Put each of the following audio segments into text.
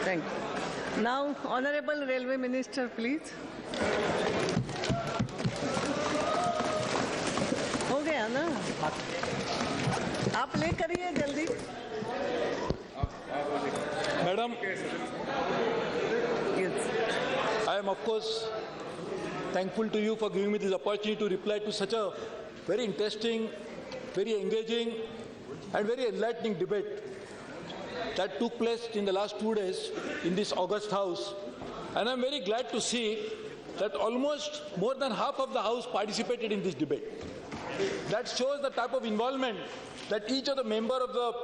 Thank you. Now, Honorable Railway Minister, please. हो गया ना? आप ले करिए जल्दी. Madam, Yes. I am of course thankful to you for giving me this opportunity to reply to such a very interesting, very engaging and very enlightening debate that took place in the last 2 days in this August House. And I am very glad to see that almost more than half of the House participated in this debate. That shows the type of involvement that each of the members of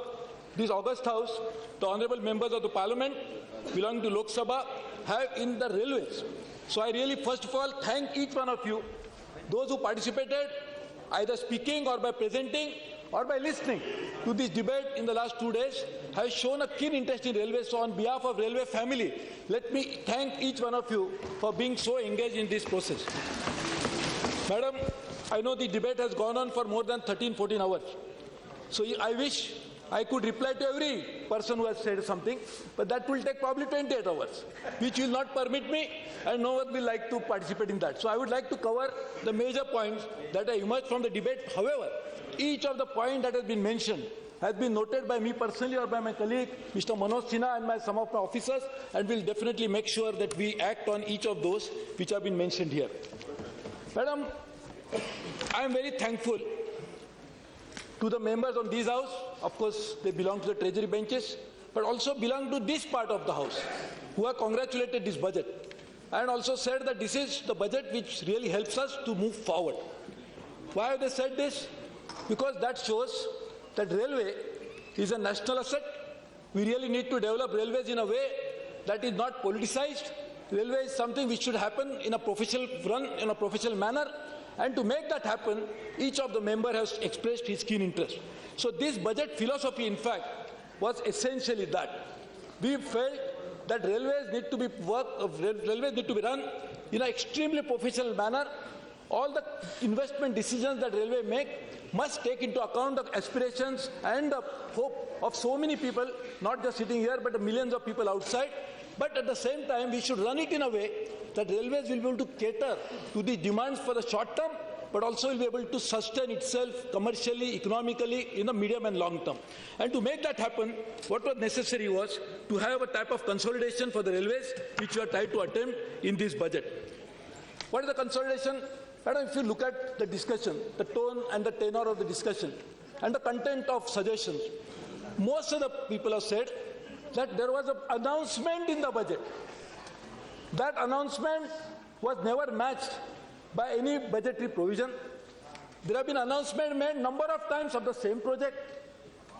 this August House, the honourable members of the Parliament belonging to Lok Sabha, have in the railways. So I really first of all thank each one of you, those who participated either speaking or by presenting or by listening to this debate in the last 2 days, have shown a keen interest in railways. So on behalf of railway family, let me thank each one of you for being so engaged in this process. Madam, I know the debate has gone on for more than 13-14 hours. So I wish I could reply to every person who has said something, but that will take probably 28 hours, which will not permit me, and no one will like to participate in that. So I would like to cover the major points that have emerged from the debate. However, each of the points that has been mentioned has been noted by me personally or by my colleague, Mr. Manoj Sinha, and some of my officers, and will definitely make sure that we act on each of those which have been mentioned here. Madam, I am very thankful to the members on this House. Of course, they belong to the Treasury benches, but also belong to this part of the House, who have congratulated this budget and also said that this is the budget which really helps us to move forward. Why have they said this? Because that shows that railway is a national asset. We really need to develop railways in a way that is not politicized. Railway is something which should happen in a professional run, in a professional manner. And to make that happen, each of the members has expressed his keen interest. So this budget philosophy, in fact, was essentially that. We felt that railways need to be run in an extremely professional manner. All the investment decisions that railway make must take into account the aspirations and the hope of so many people, not just sitting here, but the millions of people outside. But at the same time, we should run it in a way that railways will be able to cater to the demands for the short term, but also will be able to sustain itself commercially, economically in the medium and long term. And to make that happen, what was necessary was to have a type of consolidation for the railways, which we are trying to attempt in this budget. What is the consolidation? Madam, if you look at the discussion, the tone and the tenor of the discussion, and the content of suggestions, most of the people have said that there was an announcement in the budget. That announcement was never matched by any budgetary provision. There have been announcements made number of times of the same project.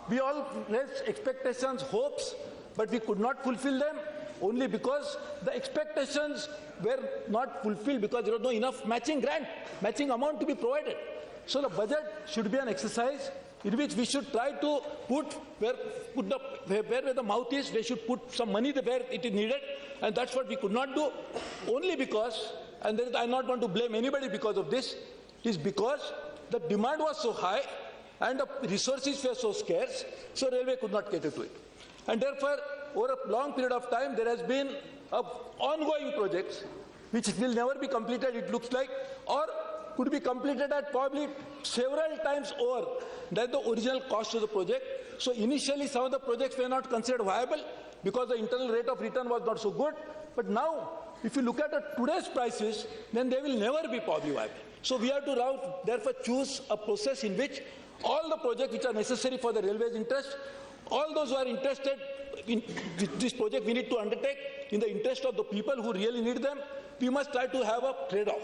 We all raised expectations, hopes, but we could not fulfill them only because the expectations were not fulfilled because there was no enough matching grant, matching amount to be provided. So the budget should be an exercise in which we should try to put where the mouth is, they should put some money where it is needed, and that's what we could not do, only because, and I not want to blame anybody because of this, is because the demand was so high and the resources were so scarce, so railway could not cater to it. And therefore, over a long period of time, there has been ongoing projects which will never be completed, it looks like, or could be completed at probably several times over than the original cost of the project. So initially some of the projects were not considered viable because the internal rate of return was not so good. But now, if you look at today's prices, then they will never be probably viable. So we have to therefore choose a process in which all the projects which are necessary for the railway's interest, all those who are interested in this project we need to undertake in the interest of the people who really need them, we must try to have a trade-off.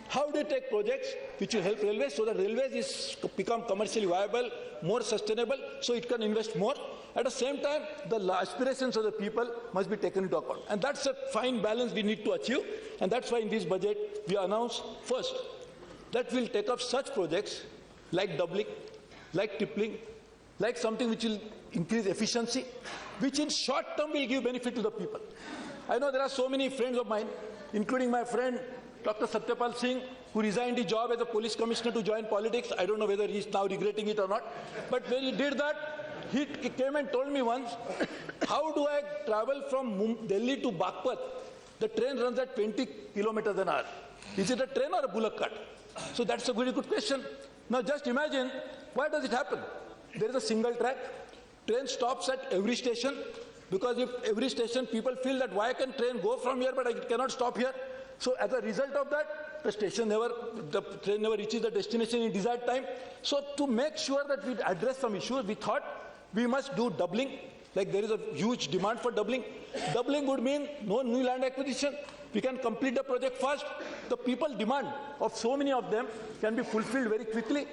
How do you take projects which will help railways so that railways become commercially viable, more sustainable, so it can invest more? At the same time, the aspirations of the people must be taken into account. And that's a fine balance we need to achieve. And that's why in this budget, we announced first that we'll take up such projects like doubling, like tripling, like something which will increase efficiency, which in short term will give benefit to the people. I know there are so many friends of mine, including my friend Dr. Satyapal Singh, who resigned his job as a police commissioner to join politics. I don't know whether he is now regretting it or not. But when he did that, he came and told me once, how do I travel from Delhi to Bagpat? The train runs at 20 kilometers an hour. Is it a train or a bullock cart? So that's a very good question. Now just imagine, why does it happen? There is a single track. Train stops at every station, because if every station people feel that why can train go from here but it cannot stop here? So as a result of that, the train never reaches the destination in desired time. So to make sure that we address some issues, we thought we must do doubling. Like there is a huge demand for doubling. Doubling would mean no new land acquisition. We can complete the project fast. The people demand of so many of them can be fulfilled very quickly.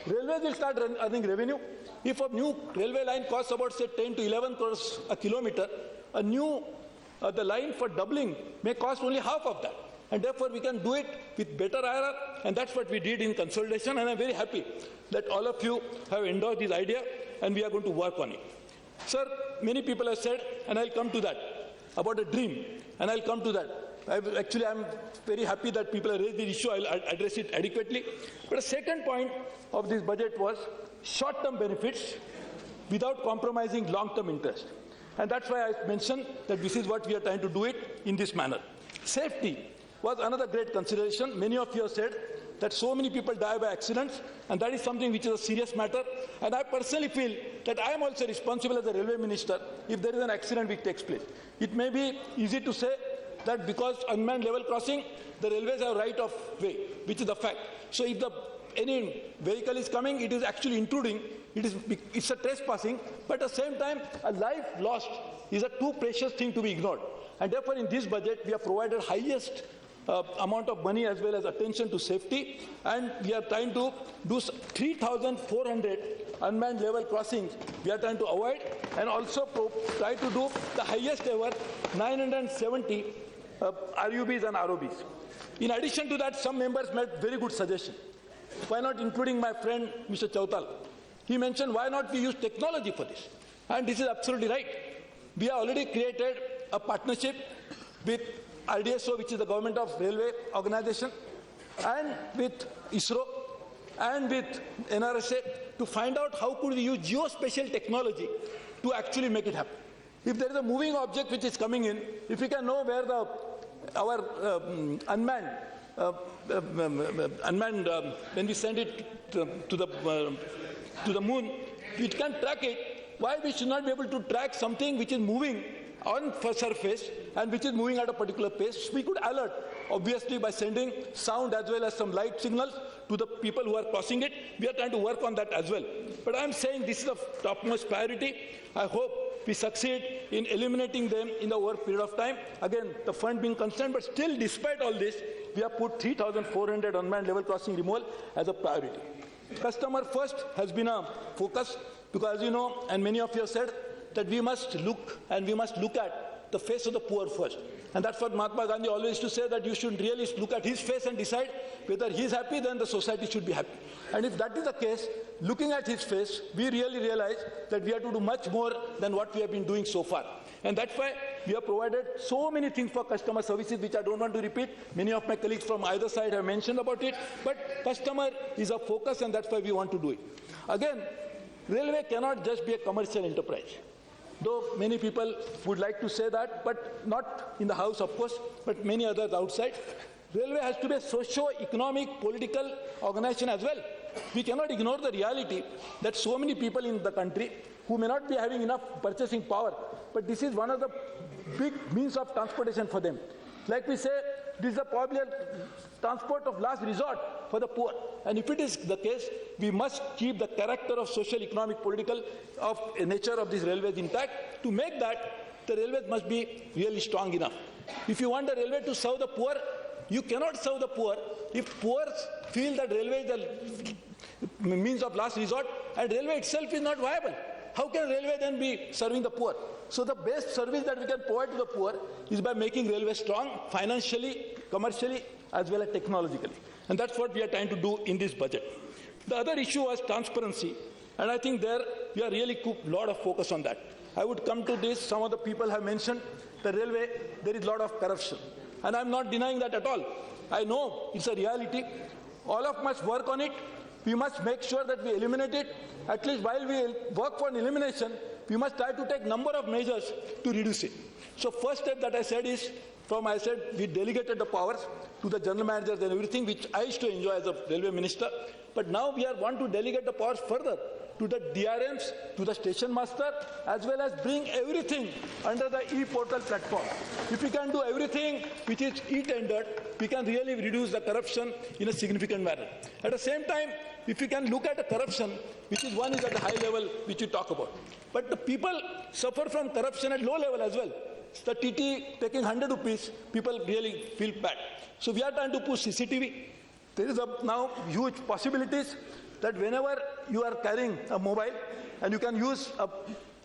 Railways will start earning revenue. If a new railway line costs about say 10 to 11 crores a kilometer, the line for doubling may cost only half of that. And therefore we can do it with better IRR, and that's what we did in consolidation, and I'm very happy that all of you have endorsed this idea and we are going to work on it. Sir, many people have said, and I'll come to that, about a dream, and I'll come to that. I'm very happy that people have raised the issue. I'll address it adequately. But the second point of this budget was short-term benefits without compromising long-term interest. And that's why I mentioned that this is what we are trying to do it in this manner. Safety was another great consideration. Many of you have said that so many people die by accidents, and that is something which is a serious matter. And I personally feel that I am also responsible as a railway minister if there is an accident which takes place. It may be easy to say that because unmanned level crossing, the railways have right of way, which is the fact. So if any vehicle is coming, it is actually intruding, it's a trespassing, but at the same time, a life lost is a too precious thing to be ignored. And therefore, in this budget, we have provided highest amount of money as well as attention to safety, and we are trying to do 3,400 unmanned level crossings we are trying to avoid, and also try to do the highest ever 970 RUBs and ROBs. In addition to that, some members made very good suggestions. Why not including my friend Mr. Chautal? He mentioned why not we use technology for this, and this is absolutely right. We have already created a partnership with RDSO, which is the Government of Railway Organization, and with ISRO, and with NRSA to find out how could we use geospatial technology to actually make it happen. If there is a moving object which is coming in, if we can know where our unmanned, when we send it to the moon, it can track it. Why we should not be able to track something which is moving on the surface and which is moving at a particular pace? We could alert, obviously, by sending sound as well as some light signals to the people who are crossing it. We are trying to work on that as well. But I am saying this is of topmost priority. I hope we succeed in eliminating them in the over period of time. Again, the fund being constrained, but still, despite all this, we have put 3,400 unmanned level crossing removal as a priority. Customer first has been a focus, because as you know, and many of you have said, that we must look at the face of the poor first. And that's what Mahatma Gandhi always used to say, that you should really look at his face and decide whether he is happy, then the society should be happy. And if that is the case, looking at his face, we really realize that we have to do much more than what we have been doing so far. And that's why we have provided so many things for customer services, which I don't want to repeat. Many of my colleagues from either side have mentioned about it. But customer is a focus, and that's why we want to do it. Again, railway cannot just be a commercial enterprise. Though many people would like to say that, but not in the House, of course, but many others outside. Railway has to be a socio-economic, political organization as well. We cannot ignore the reality that so many people in the country who may not be having enough purchasing power, but this is one of the big means of transportation for them. Like we say, this is probably a transport of last resort for the poor. And if it is the case, we must keep the character of social, economic, political of nature of these railways intact. To make that, the railways must be really strong enough. If you want the railway to serve the poor, you cannot serve the poor if poor feel that railway is the means of last resort and railway itself is not viable. How can railway then be serving the poor? So the best service that we can provide to the poor is by making railway strong financially, commercially, as well as technologically. And that's what we are trying to do in this budget. The other issue was transparency. And I think there we are really put a lot of focus on that. I would come to this. Some of the people have mentioned the railway, there is a lot of corruption. And I'm not denying that at all. I know it's a reality. All of us must work on it. we must make sure that we eliminate it. At least while we work for an elimination, we must try to take number of measures to reduce it. So first step that I said is, we delegated the powers to the general managers and everything, which I used to enjoy as a railway minister. But now we want to delegate the powers further to the DRMs, to the station master, as well as bring everything under the e-portal platform. If we can do everything which is e-tendered, we can really reduce the corruption in a significant manner. At the same time, if we can look at the corruption, which is one is at the high level, which we talk about. But the people suffer from corruption at low level as well. The TT taking 100 rupees, people really feel bad. So we are trying to push CCTV. There is now huge possibilities that whenever you are carrying a mobile, and you can use,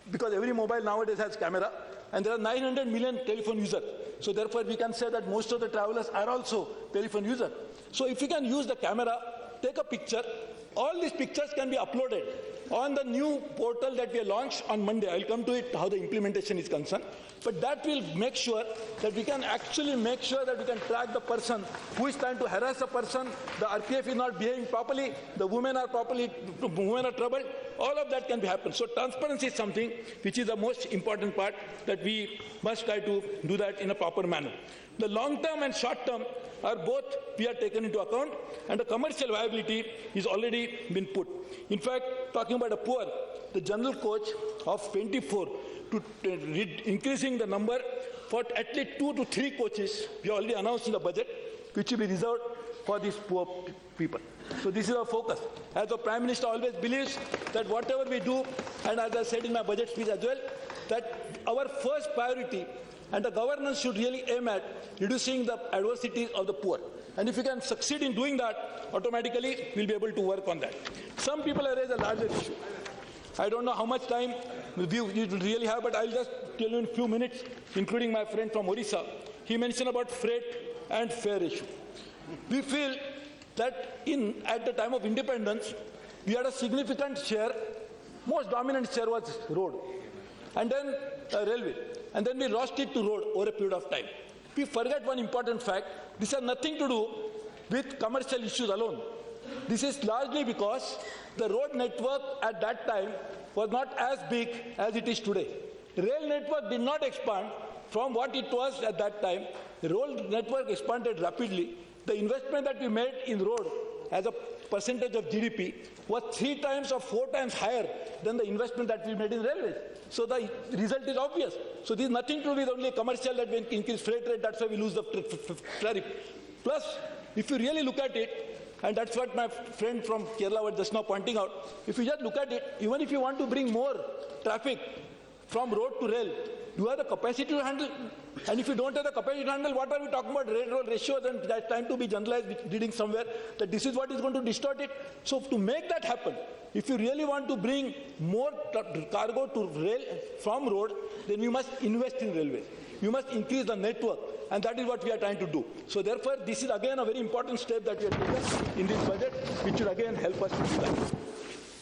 because every mobile nowadays has camera, and there are 900 million telephone users. So therefore we can say that most of the travelers are also telephone users. So if you can use the camera, take a picture, all these pictures can be uploaded on the new portal that we have launched on Monday. I'll come to it, how the implementation is concerned. But that will make sure that we can actually make sure that we can track the person who is trying to harass a person, the RPF is not behaving properly, the women are troubled, all of that can be happen. So transparency is something which is the most important part, that we must try to do that in a proper manner. The long term and short term are both we are taken into account, and the commercial viability is already been put. In fact, talking about the poor, the general coach of 24 to increasing the number for at least 2 to 3 coaches, we already announced in the budget, which will be reserved for these poor people. So this is our focus. As the Prime Minister always believes that whatever we do, and as I said in my budget speech as well, that our first priority and the governance should really aim at reducing the adversities of the poor. And if we can succeed in doing that, automatically we'll be able to work on that. Some people have raised a larger issue. I don't know how much time you really have, but I'll just tell you in a few minutes, including my friend from Orissa. He mentioned about freight and fare issue. We feel that at the time of independence, we had a significant share, most dominant share was road, and then railway. And then we lost it to road over a period of time. We forget one important fact. This has nothing to do with commercial issues alone. This is largely because the road network at that time was not as big as it is today. The rail network did not expand from what it was at that time. The road network expanded rapidly. The investment that we made in road as a percentage of GDP was 3 times or 4 times higher than the investment that we made in railways. So the result is obvious. So this is nothing to do with only commercial, that we increase freight rate, that's why we lose the tariff. Plus, if you really look at it, and that's what my friend from Kerala was just now pointing out, if you just look at it, even if you want to bring more traffic from road to rail, you have the capacity to handle. And if you don't have the capacity to handle, what are we talking about? Rail-road ratios, and that's time to be generalized, reading somewhere, that this is what is going to distort it. So to make that happen, if you really want to bring more cargo to rail from road, then we must invest in railways. You must increase the network, and that is what we are trying to do. So therefore, this is again a very important step that we have taken in this budget, which will again help us to do that.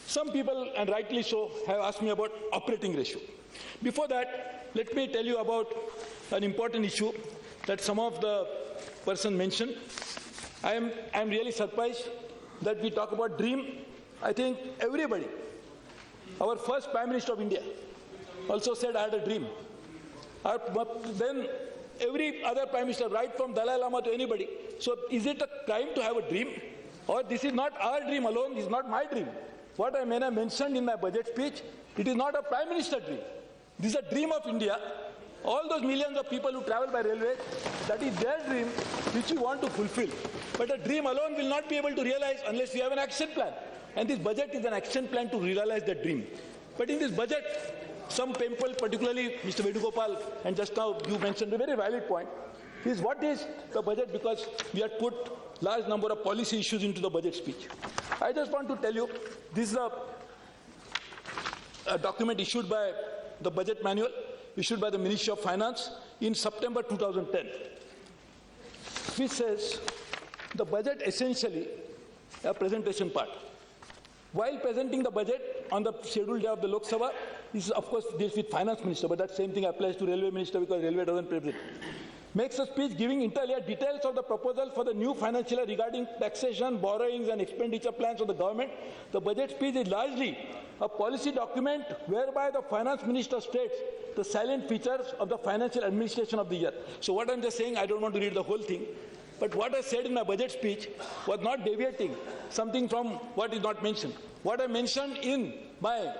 Some people, and rightly so, have asked me about operating ratio. Before that, let me tell you about an important issue that some of the person mentioned. I am really surprised that we talk about dream. I think everybody, our first Prime Minister of India also said, I had a dream. Then every other Prime Minister, right from Dalai Lama to anybody. So is it a crime to have a dream? Or this is not our dream alone, this is not my dream. What I mentioned in my budget speech, it is not a Prime Minister dream. This is a dream of India. All those millions of people who travel by railway, that is their dream, which we want to fulfill. But a dream alone will not be able to realize unless we have an action plan. And this budget is an action plan to realize that dream. But in this budget, some people, particularly Mr. Vedugopal, and just now you mentioned a very valid point, is what is the budget, because we have put large number of policy issues into the budget speech. I just want to tell you, this is a document issued by the budget manual, issued by the Ministry of Finance in September 2010, which says the budget essentially a presentation part. While presenting the budget on the scheduled day of the Lok Sabha, this of course deals with Finance Minister, but that same thing applies to Railway Minister because Railway doesn't present. makes a speech giving inter alia details of the proposal for the new financial year regarding taxation, borrowings and expenditure plans of the government. The budget speech is largely a policy document whereby the finance minister states the salient features of the financial administration of the year. So what I'm just saying, I don't want to read the whole thing, but what I said in my budget speech was not deviating something from what is not mentioned. What I mentioned in my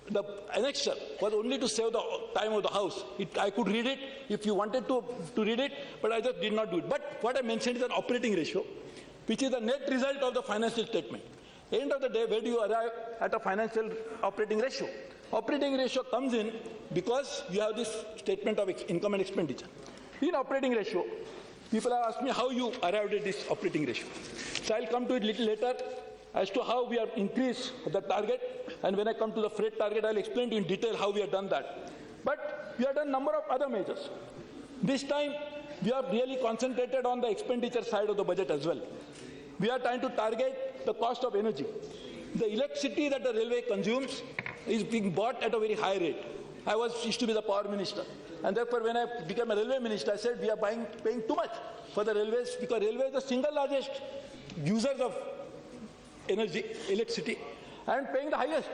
the annexure was only to save the time of the House. I could read it if you wanted to read it, but I just did not do it. But what I mentioned is an operating ratio, which is the net result of the financial statement. End of the day, where do you arrive at a financial operating ratio? Operating ratio comes in because you have this statement of income and expenditure. In operating ratio, people have asked me how you arrived at this operating ratio. So I'll come to it a little later as to how we have increased the target, and when I come to the freight target, I'll explain to you in detail how we have done that. But we have done a number of other measures. This time, we have really concentrated on the expenditure side of the budget as well. We are trying to target the cost of energy. The electricity that the railway consumes is being bought at a very high rate. I used to be the power minister, and therefore when I became a railway minister, I said we are paying too much for the railways, because railway is the single largest users of energy, electricity, and paying the highest.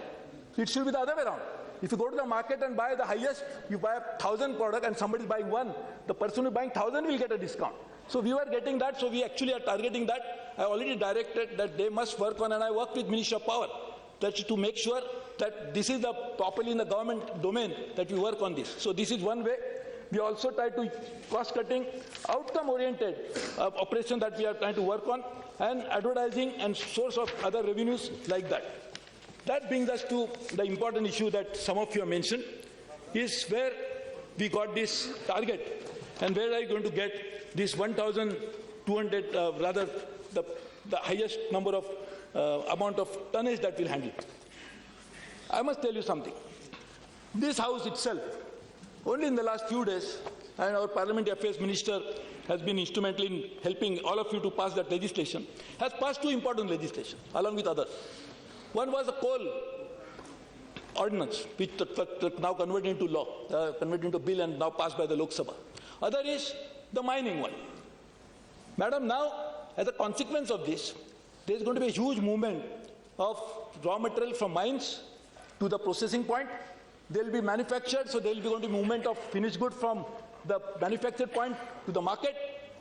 It should be the other way around. If you go to the market and buy the highest, you buy 1,000 products and somebody is buying one, the person who is buying 1,000 will get a discount. So we were getting that, so we actually are targeting that. I already directed that they must work on, and I worked with Ministry of Power to make sure that this is properly in the government domain, that we work on this. So this is one way. We also try to cost-cutting, outcome-oriented operation that we are trying to work on, and advertising and source of other revenues like that. That brings us to the important issue that some of you have mentioned, is where we got this target and where are you going to get this 1,200, rather the highest number of amount of tonnage that will handle. I must tell you something. This House itself, only in the last few days, and our Parliamentary Affairs Minister has been instrumental in helping all of you to pass that legislation, has passed two important legislation along with others. One was the coal ordinance, which now converted into law, converted into bill and now passed by the Lok Sabha. Other is the mining one. Madam, now, as a consequence of this, there is going to be a huge movement of raw material from mines to the processing point. They will be manufactured, so there will be going to be movement of finished good from the manufactured point to the market,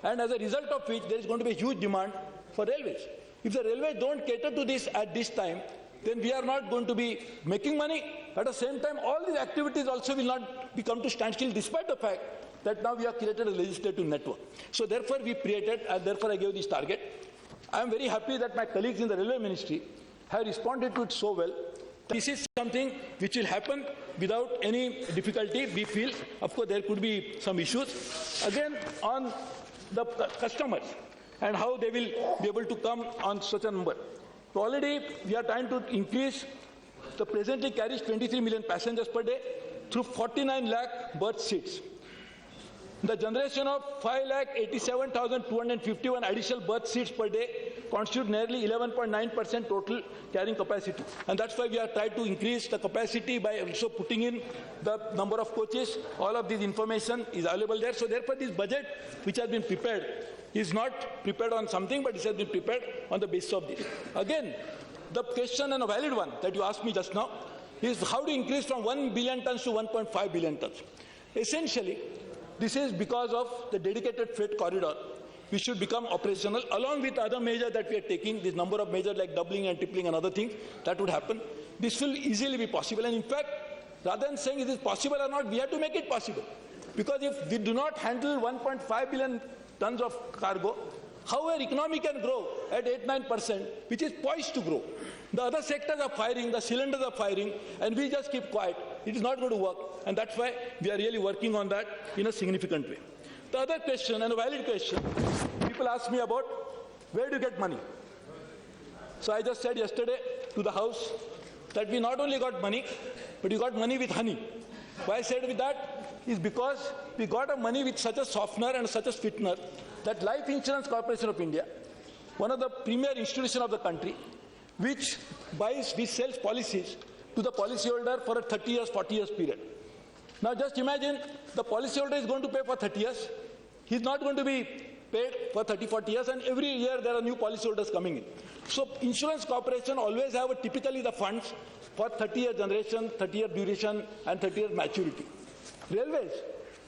and as a result of which there is going to be a huge demand for railways. If the railways don't cater to this at this time, then we are not going to be making money. At the same time, all these activities also will not become to standstill, despite the fact that now we have created a legislative network. So therefore we created, and therefore I gave this target. I am very happy that my colleagues in the Railway Ministry have responded to it so well. This is something which will happen without any difficulty, we feel. Of course, there could be some issues. Again, on the customers and how they will be able to come on such a number. So already we are trying to increase, the presently carries 23 million passengers per day through 49 lakh berth seats. The generation of 5,87,251 additional berth seats per day constitute nearly 11.9% total carrying capacity. And that's why we are trying to increase the capacity by also putting in the number of coaches. All of this information is available there. So therefore this budget which has been prepared is not prepared on something, but it has been prepared on the basis of this. Again, the question, and a valid one, that you asked me just now, is how to increase from 1 billion tons to 1.5 billion tons. Essentially, this is because of the dedicated freight corridor, which should become operational, along with other measures that we are taking, this number of measures like doubling and tripling and other things, that would happen. This will easily be possible. And in fact, rather than saying it is possible or not, we have to make it possible. Because if we do not handle 1.5 billion tons of cargo, how our economy can grow at 8-9%, which is poised to grow. The other sectors are firing, the cylinders are firing, and we just keep quiet. It is not going to work, and that's why we are really working on that in a significant way. The other question, and a valid question, people ask me about, where do you get money? So I just said yesterday to the House that we not only got money, but we got money with honey. Why I said with that is because we got a money with such a softener and such a sweetener that Life Insurance Corporation of India, one of the premier institutions of the country, which sells policies to the policyholder for a 30 years, 40 years period. Now just imagine the policyholder is going to pay for 30 years. He's not going to be paid for 30, 40 years, and every year there are new policyholders coming in. So insurance corporation always have typically the funds for 30-year generation, 30-year duration, and 30-year maturity. Railways,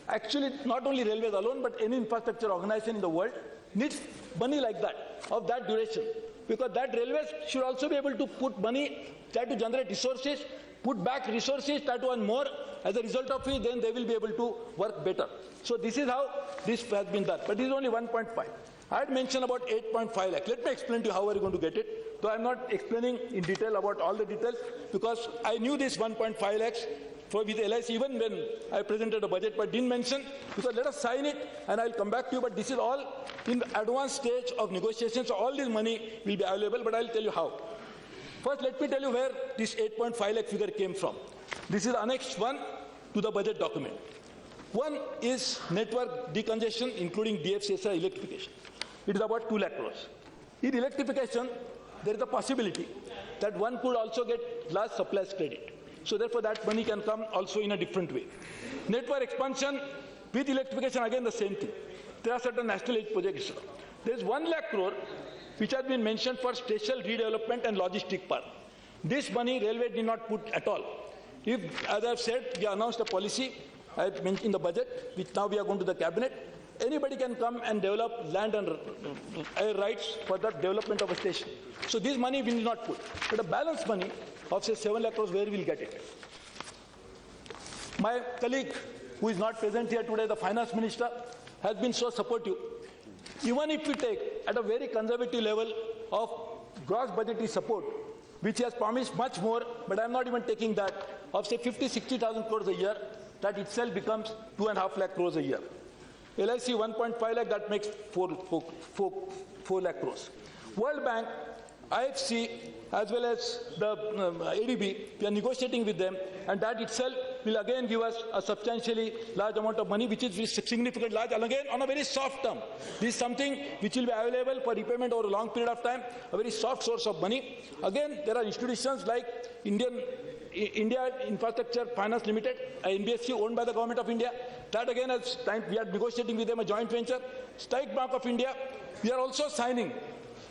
actually not only railways alone, but any infrastructure organization in the world needs money like that, of that duration. Because that railways should also be able to put money, try to generate resources, put back resources, try to earn more. As a result of it, then they will be able to work better. So this is how this has been done. But this is only 1.5. I had mentioned about 8.5 lakh. Let me explain to you how we are going to get it. Though I'm not explaining in detail about all the details, because I knew this 1.5 lakhs with LIC even when I presented a budget, but didn't mention, because let us sign it and I'll come back to you. But this is all in the advanced stage of negotiations, so all this money will be available, but I'll tell you how. First, let me tell you where this 8.5 lakh figure came from. This is Annex 1 to the budget document. One is network decongestion, including DFCSI electrification. It is about 2 lakh crores. In electrification, there is a possibility that one could also get large supplies credit. So therefore, that money can come also in a different way. Network expansion with electrification, again the same thing. There are certain national aid projects. There is 1 lakh crore which has been mentioned for special redevelopment and logistic park. This money railway did not put at all. If, as I have said, we announced a policy I have mentioned in the budget, which now we are going to the cabinet. Anybody can come and develop land and air rights for the development of a station. So this money we will not put. But a balance money of say 7 lakh crores, where we will get it? My colleague, who is not present here today, the finance minister, has been so supportive. Even if we take at a very conservative level of gross budgetary support, which he has promised much more, but I'm not even taking that, of say 50, 60,000 crores a year, that itself becomes 2.5 lakh crores a year. LIC 1.5 lakh, that makes 4 lakh crores. World Bank, IFC, as well as the ADB, we are negotiating with them, and that itself will again give us a substantially large amount of money, which is significant large, and again on a very soft term. This is something which will be available for repayment over a long period of time, a very soft source of money. Again, there are institutions like India Infrastructure Finance Limited, NBFC owned by the Government of India. That again, we are negotiating with them a joint venture. State Bank of India, we are also signing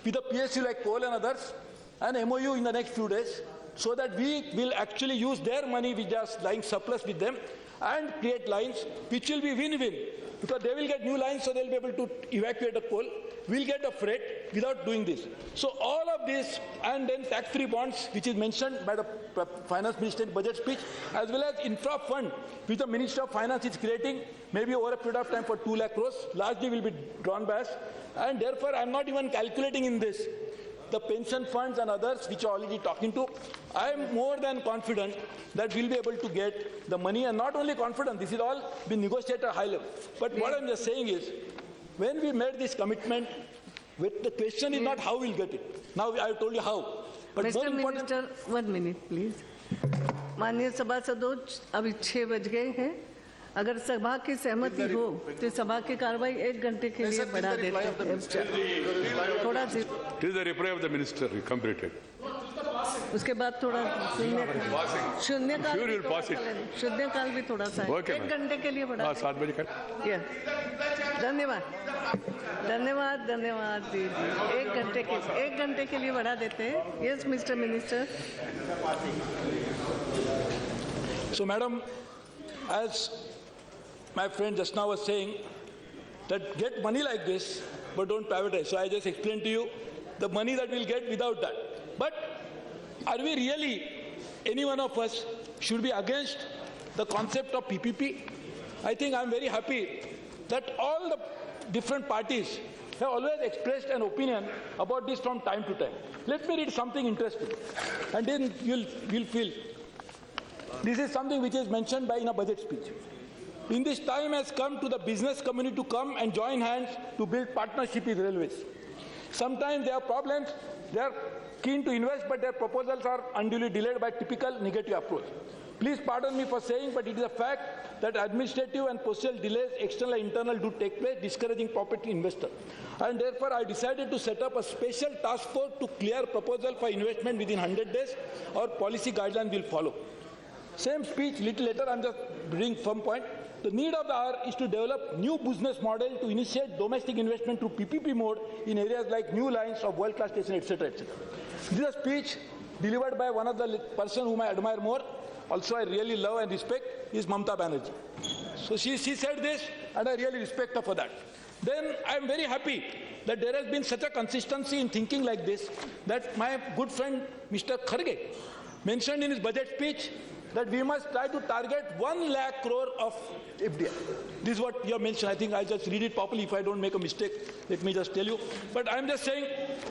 with the PSU like coal and others, an MOU in the next few days, so that we will actually use their money which is lying surplus with them and create lines which will be win-win, because they will get new lines, so they'll be able to evacuate the coal. We'll get the freight without doing this. So all of this, and then tax-free bonds, which is mentioned by the finance minister in budget speech, as well as infra fund, which the Minister of Finance is creating, maybe over a period of time for 2 lakh crores, largely will be drawn by us. And therefore, I'm not even calculating in this the pension funds and others which are already talking to. I am more than confident that we'll be able to get the money, and not only confident, this is all been negotiated at high level. But what I'm just saying is, when we made this commitment, the question is not how we'll get it. Now I have told you how. But Mr. Minister, 1 minute, please. माननीय सभासदों, अभी 6 बज गए हैं. अगर सभा की सहमति हो तो सभा की कार्रवाई 1 घंटे के लिए बढ़ा देते हैं. थोड़ा It is the reply of the minister completed. उसके बाद थोड़ा शून्यकाल भी थोड़ा सा 1 घंटे के लिए बढ़ा. 7 बजे कर. धन्यवाद जी. 1 घंटे के लिए बढ़ा देते हैं. Yes, Mr. Minister. So, Madam, as my friend just now was saying, that get money like this, but don't privatize. So I just explained to you the money that we'll get without that. But are we really, any one of us, should be against the concept of PPP? I think I'm very happy that all the different parties have always expressed an opinion about this from time to time. Let me read something interesting, and then you'll feel. This is something which is mentioned in a budget speech. In this time has come to the business community to come and join hands to build partnership with railways. Sometimes they have problems, they are keen to invest, but their proposals are unduly delayed by typical negative approach. Please pardon me for saying, but it is a fact that administrative and procedural delays, external and internal, do take place, discouraging property investors. And therefore, I decided to set up a special task force to clear proposal for investment within 100 days. Our policy guidelines will follow. Same speech, little later, I'm just bringing some point. The need of the hour is to develop new business model to initiate domestic investment through PPP mode in areas like new lines of world-class station, etc., etc. This is a speech delivered by one of the person whom I admire more, also I really love and respect, is Mamata Banerjee. So she said this, and I really respect her for that. Then I am very happy that there has been such a consistency in thinking like this, that my good friend Mr. Kharge mentioned in his budget speech that we must try to target 1 lakh crore of FDI. This is what you have mentioned. I think I'll just read it properly if I don't make a mistake. Let me just tell you. But I'm just saying...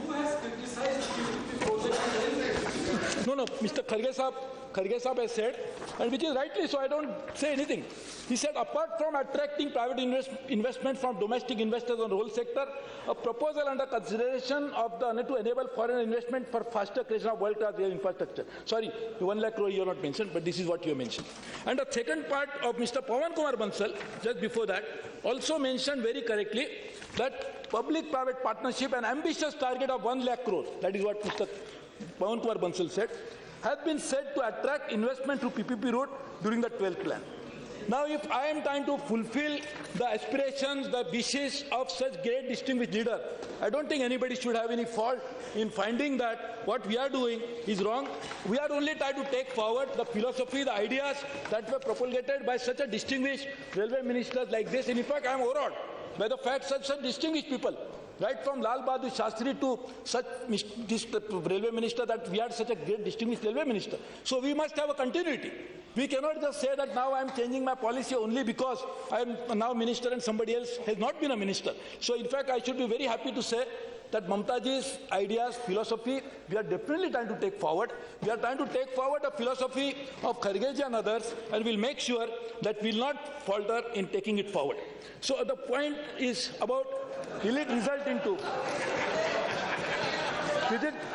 Who has criticized the project? No, Mr. Kharge Sahab has said, and which is rightly so, I don't say anything. He said, apart from attracting private investment from domestic investors on the whole sector, a proposal under consideration of the to enable foreign investment for faster creation of world-class rail infrastructure. Sorry, 1 lakh crore you have not mentioned, but this is what you mentioned. And the second part of Mr. Pawan Kumar Bansal, just before that, also mentioned very correctly that public-private partnership, an ambitious target of 1 lakh crore, that is what Mr. Pawan Kumar Bansal said, has been said to attract investment through PPP route during the 12th plan. Now, if I am trying to fulfill the aspirations, the wishes of such great distinguished leader, I don't think anybody should have any fault in finding that what we are doing is wrong. We are only trying to take forward the philosophy, the ideas that were propagated by such a distinguished railway ministers like this. And in fact, I am overawed by the fact such distinguished people, right from Lal Bahadur Shastri to such this railway minister, that we are such a great distinguished railway minister. So we must have a continuity. We cannot just say that now I am changing my policy only because I am now minister and somebody else has not been a minister. So in fact, I should be very happy to say that Mamataji's ideas, philosophy, we are definitely trying to take forward. We are trying to take forward the philosophy of Khargeji and others, and we'll make sure that we will not falter in taking it forward. So the point is about, will it result into,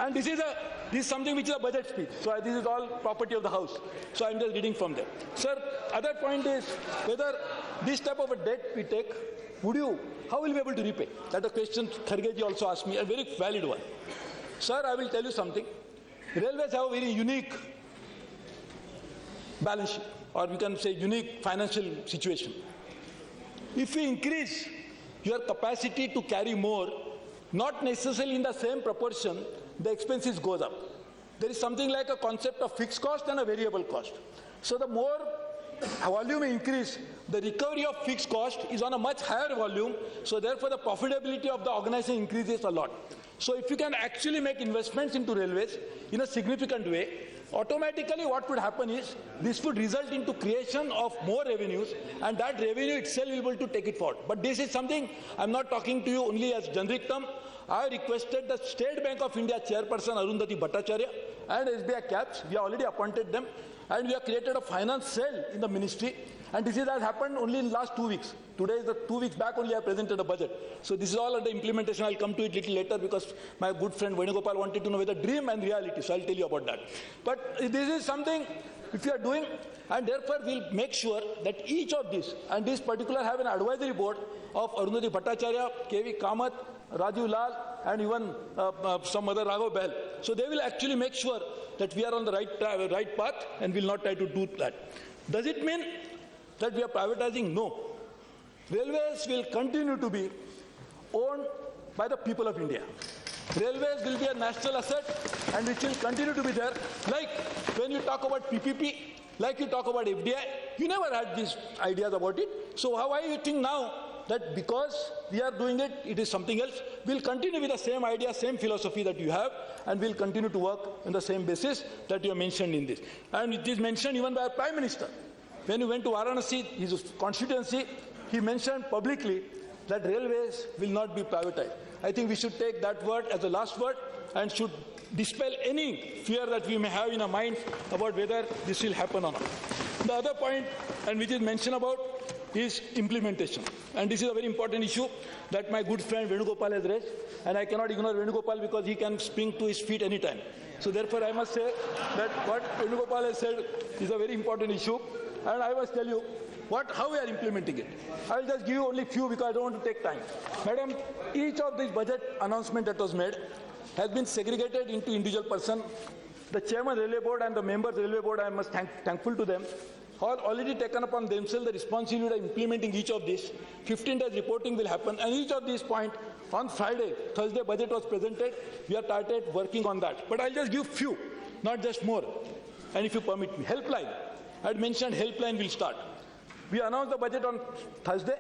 and this is something which is a budget speech. So this is all property of the House. So I'm just reading from there. Sir, other point is whether this type of a debt we take, how will we be able to repay? That a question Khargeji also asked me, a very valid one. Sir, I will tell you something. Railways have a very unique balance sheet, or we can say unique financial situation. If we increase your capacity to carry more, not necessarily in the same proportion, the expenses goes up. There is something like a concept of fixed cost and a variable cost. So the more volume increase, the recovery of fixed cost is on a much higher volume, so therefore the profitability of the organization increases a lot. So if you can actually make investments into railways in a significant way, automatically what would happen is this would result into creation of more revenues, and that revenue itself will be able to take it forward. But this is something, I'm not talking to you only as generic term. I requested the State Bank of India chairperson Arundhati Bhattacharya and SBI CAPS, we have already appointed them, and we have created a finance cell in the ministry, and this has happened only in the last 2 weeks. Today is the 2 weeks back only I presented a budget. So this is all under implementation. I'll come to it little later because my good friend Venugopal wanted to know whether dream and reality, so I'll tell you about that. But this is something if you are doing, and therefore we'll make sure that each of these, and this particular have an advisory board of Arundhati Bhattacharya, KV Kamath, Rajiv Lal, and even some other Raghav Bahl. So they will actually make sure that we are on the right path, and will not try to do that. Does it mean that we are privatizing? No. Railways will continue to be owned by the people of India. Railways will be a national asset, and which will continue to be there. Like when you talk about PPP, like you talk about FDI, you never had these ideas about it. So why you think now that because we are doing it, it is something else? We'll continue with the same idea, same philosophy that you have, and we'll continue to work on the same basis that you have mentioned in this. And it is mentioned even by our Prime Minister. When he went to Varanasi, his constituency, he mentioned publicly that railways will not be privatized. I think we should take that word as the last word and should dispel any fear that we may have in our minds about whether this will happen or not. The other point, and which is mentioned about, is implementation. And this is a very important issue that my good friend Venugopal has raised, and I cannot ignore Venugopal because he can spring to his feet anytime. So therefore I must say that what Venugopal has said is a very important issue, and I must tell you how we are implementing it. I will just give you only few because I don't want to take time. Madam, each of these budget announcement that was made has been segregated into individual person. The chairman railway board and the members railway board, I must thankful to them, have already taken upon themselves the responsibility of implementing each of these. 15 days reporting will happen, and each of these points on Friday, Thursday budget was presented. We are started working on that. But I'll just give few, not just more. And if you permit me, helpline. I had mentioned helpline will start. We announced the budget on Thursday.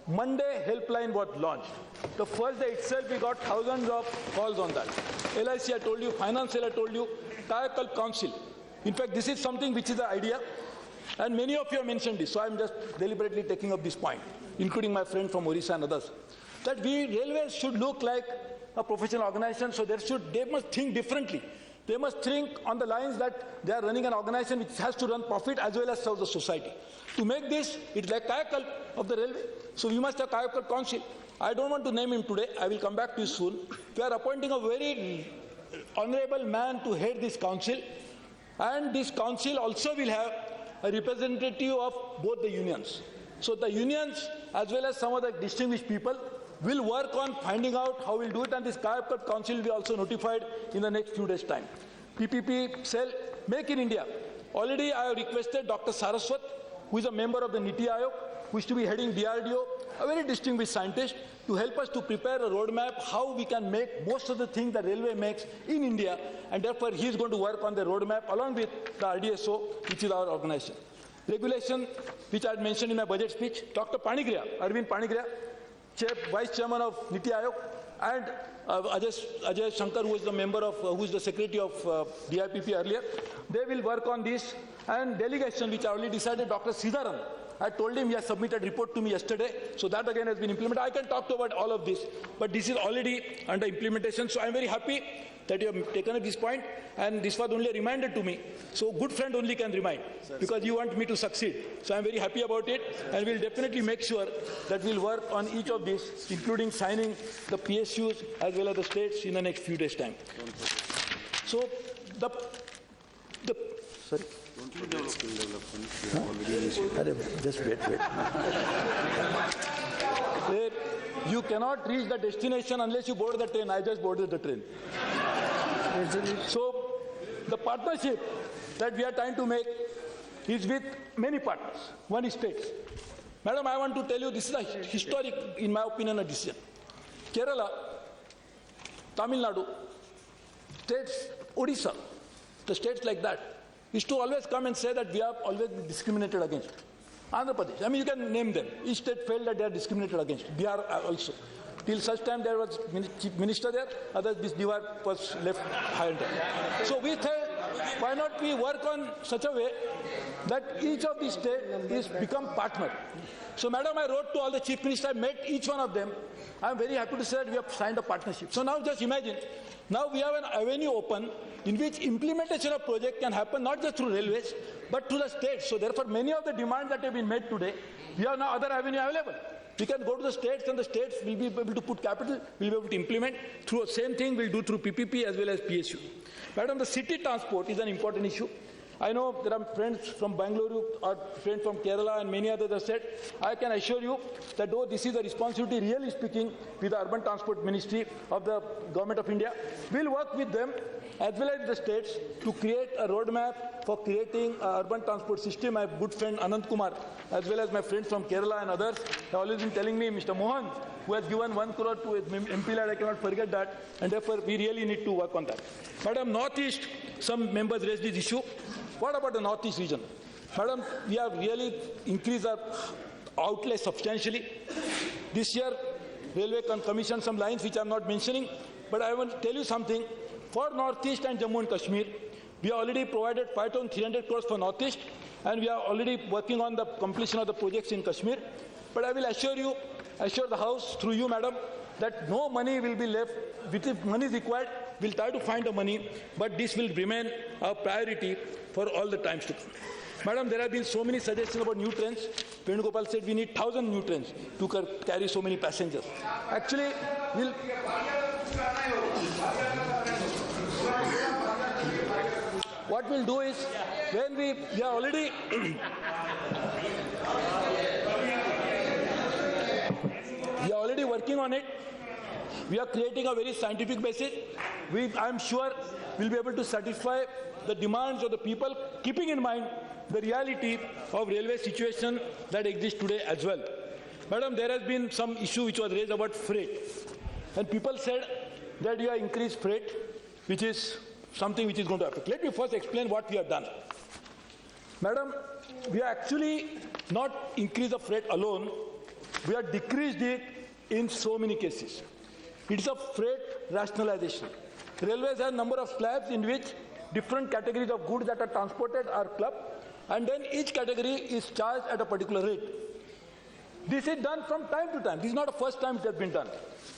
Monday, helpline was launched. The first day itself, we got thousands of calls on that. LIC, I told you, Financial, I told you, Kayakalp Council. In fact, this is something which is the idea. And many of you have mentioned this, so I'm just deliberately taking up this point, including my friend from Orissa and others, that we railways should look like a professional organization, so they must think differently. They must think on the lines that they are running an organization which has to run profit as well as serve the society. To make this, it's like Kayakalp of the railway. So we must have Kayakalp Council. I don't want to name him today. I will come back to you soon. We are appointing a very honorable man to head this council. And this council also will have a representative of both the unions. So the unions as well as some of the distinguished people will work on finding out how we'll do it, and this Kayakalp Council will be also notified in the next few days' time. PPP cell, Make in India. Already I have requested Dr. Saraswat, who is a member of the NITI Aayog, who is to be heading DRDO, a very distinguished scientist, to help us to prepare a roadmap how we can make most of the things that railway makes in India, and therefore he is going to work on the roadmap along with the RDSO, which is our organization. Regulation, which I had mentioned in my budget speech, Dr. Panigriya, Arvind Panigriya, Vice Chairman of NITI Aayog, and Ajay Shankar, who is the member of, who is the secretary of DIPP earlier, they will work on this. And delegation, which I already decided, Dr. Sridharan, I told him he has submitted report to me yesterday, so that again has been implemented. I can talk about all of this, but this is already under implementation. So I'm very happy that you have taken up this point, and this was only a reminder to me. So good friend only can remind, because you want me to succeed. So I'm very happy about it, and we'll definitely make sure that we'll work on each of these, including signing the PSUs as well as the states in the next few days' time. So sorry. Just wait. You cannot reach the destination unless you board the train. I just boarded the train. So the partnership that we are trying to make is with many partners. One is states. Madam, I want to tell you, this is a historic, in my opinion, a decision. Kerala, Tamil Nadu, states, Odisha, the states like that, is to always come and say that we have always been discriminated against. Andhra Pradesh, I mean, you can name them. Each state felt that they are discriminated against. Bihar also. Till such time there was chief minister there, otherwise this Bihar was left high and dry. So we said, why not we work on such a way that each of these states is become partner. So madam, I wrote to all the chief ministers, I met each one of them. I am very happy to say that we have signed a partnership. So now just imagine, now we have an avenue open in which implementation of project can happen not just through railways, but through the states. So therefore many of the demands that have been made today, we have now other avenue available. We can go to the states, and the states will be able to put capital, will be able to implement. Through the same thing we'll do through PPP as well as PSU. Madam, the city transport is an important issue. I know there are friends from Bangalore or friends from Kerala and many others have said, I can assure you that though this is a responsibility, really speaking, with the Urban Transport Ministry of the Government of India, we'll work with them as well as the states to create a roadmap for creating an urban transport system. My good friend Anand Kumar, as well as my friends from Kerala and others, have always been telling me, Mr. Mohan, who has given 1 crore to MP lad, I cannot forget that, and therefore we really need to work on that. Madam, Northeast, some members raised this issue. What about the Northeast region? Madam, we have really increased our outlay substantially. This year, Railway commissioned some lines which I am not mentioning, but I want to tell you something. For Northeast and Jammu and Kashmir, we have already provided 5,300 crores for Northeast, and we are already working on the completion of the projects in Kashmir. But I will assure the House, through you, Madam, that no money will be left. If money is required, we'll try to find the money, but this will remain our priority for all the times to come. Madam, there have been so many suggestions about new trains. Venugopal said we need 1,000 new trains to carry so many passengers. Actually, what we'll do is, when we are already we are already working on it. We are creating a very scientific basis. I'm sure we'll be able to satisfy the demands of the people, keeping in mind the reality of railway situation that exists today as well. Madam, there has been some issue which was raised about freight. And people said that you have increased freight, which is something which is going to happen. Let me first explain what we have done. Madam, we have actually not increased the freight alone, we have decreased it in so many cases. It's a freight rationalization. Railways have a number of slabs in which different categories of goods that are transported are clubbed, and then each category is charged at a particular rate. This is done from time to time. This is not the first time it has been done.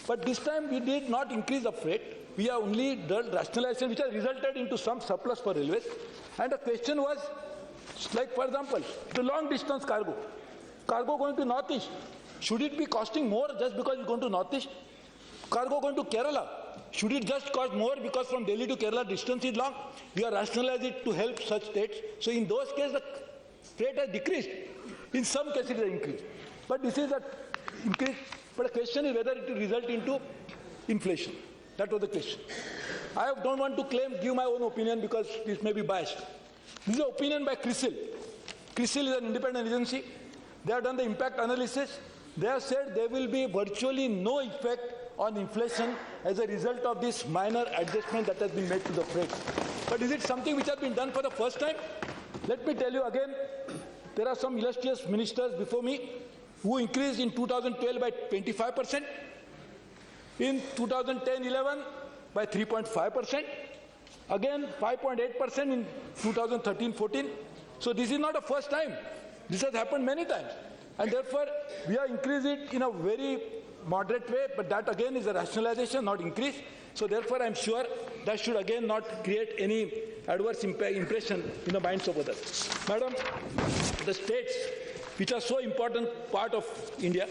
But this time we did not increase the freight. We have only done rationalization, which has resulted into some surplus for railways. And the question was, like for example, the long distance cargo going to Northeast, should it be costing more just because it's going to Northeast? Cargo going to Kerala, should it just cost more because from Delhi to Kerala distance is long? We are rationalized it to help such states. So in those cases, the freight has decreased. In some cases, it has increased. But this is an increase. But the question is whether it will result into inflation. That was the question. I don't want to give my own opinion because this may be biased. This is an opinion by CRISIL. CRISIL is an independent agency. They have done the impact analysis. They have said there will be virtually no effect on inflation as a result of this minor adjustment that has been made to the freight. But is it something which has been done for the first time? Let me tell you again, there are some illustrious ministers before me who increased in 2012 by 25%, in 2010-11 by 3.5%, again 5.8% in 2013-14. So this is not the first time. This has happened many times. And therefore, we have increased it in a very moderate way, but that again is a rationalization, not increase. So therefore, I'm sure that should again not create any adverse impression in the minds of others. Madam, the states, which are so important part of India,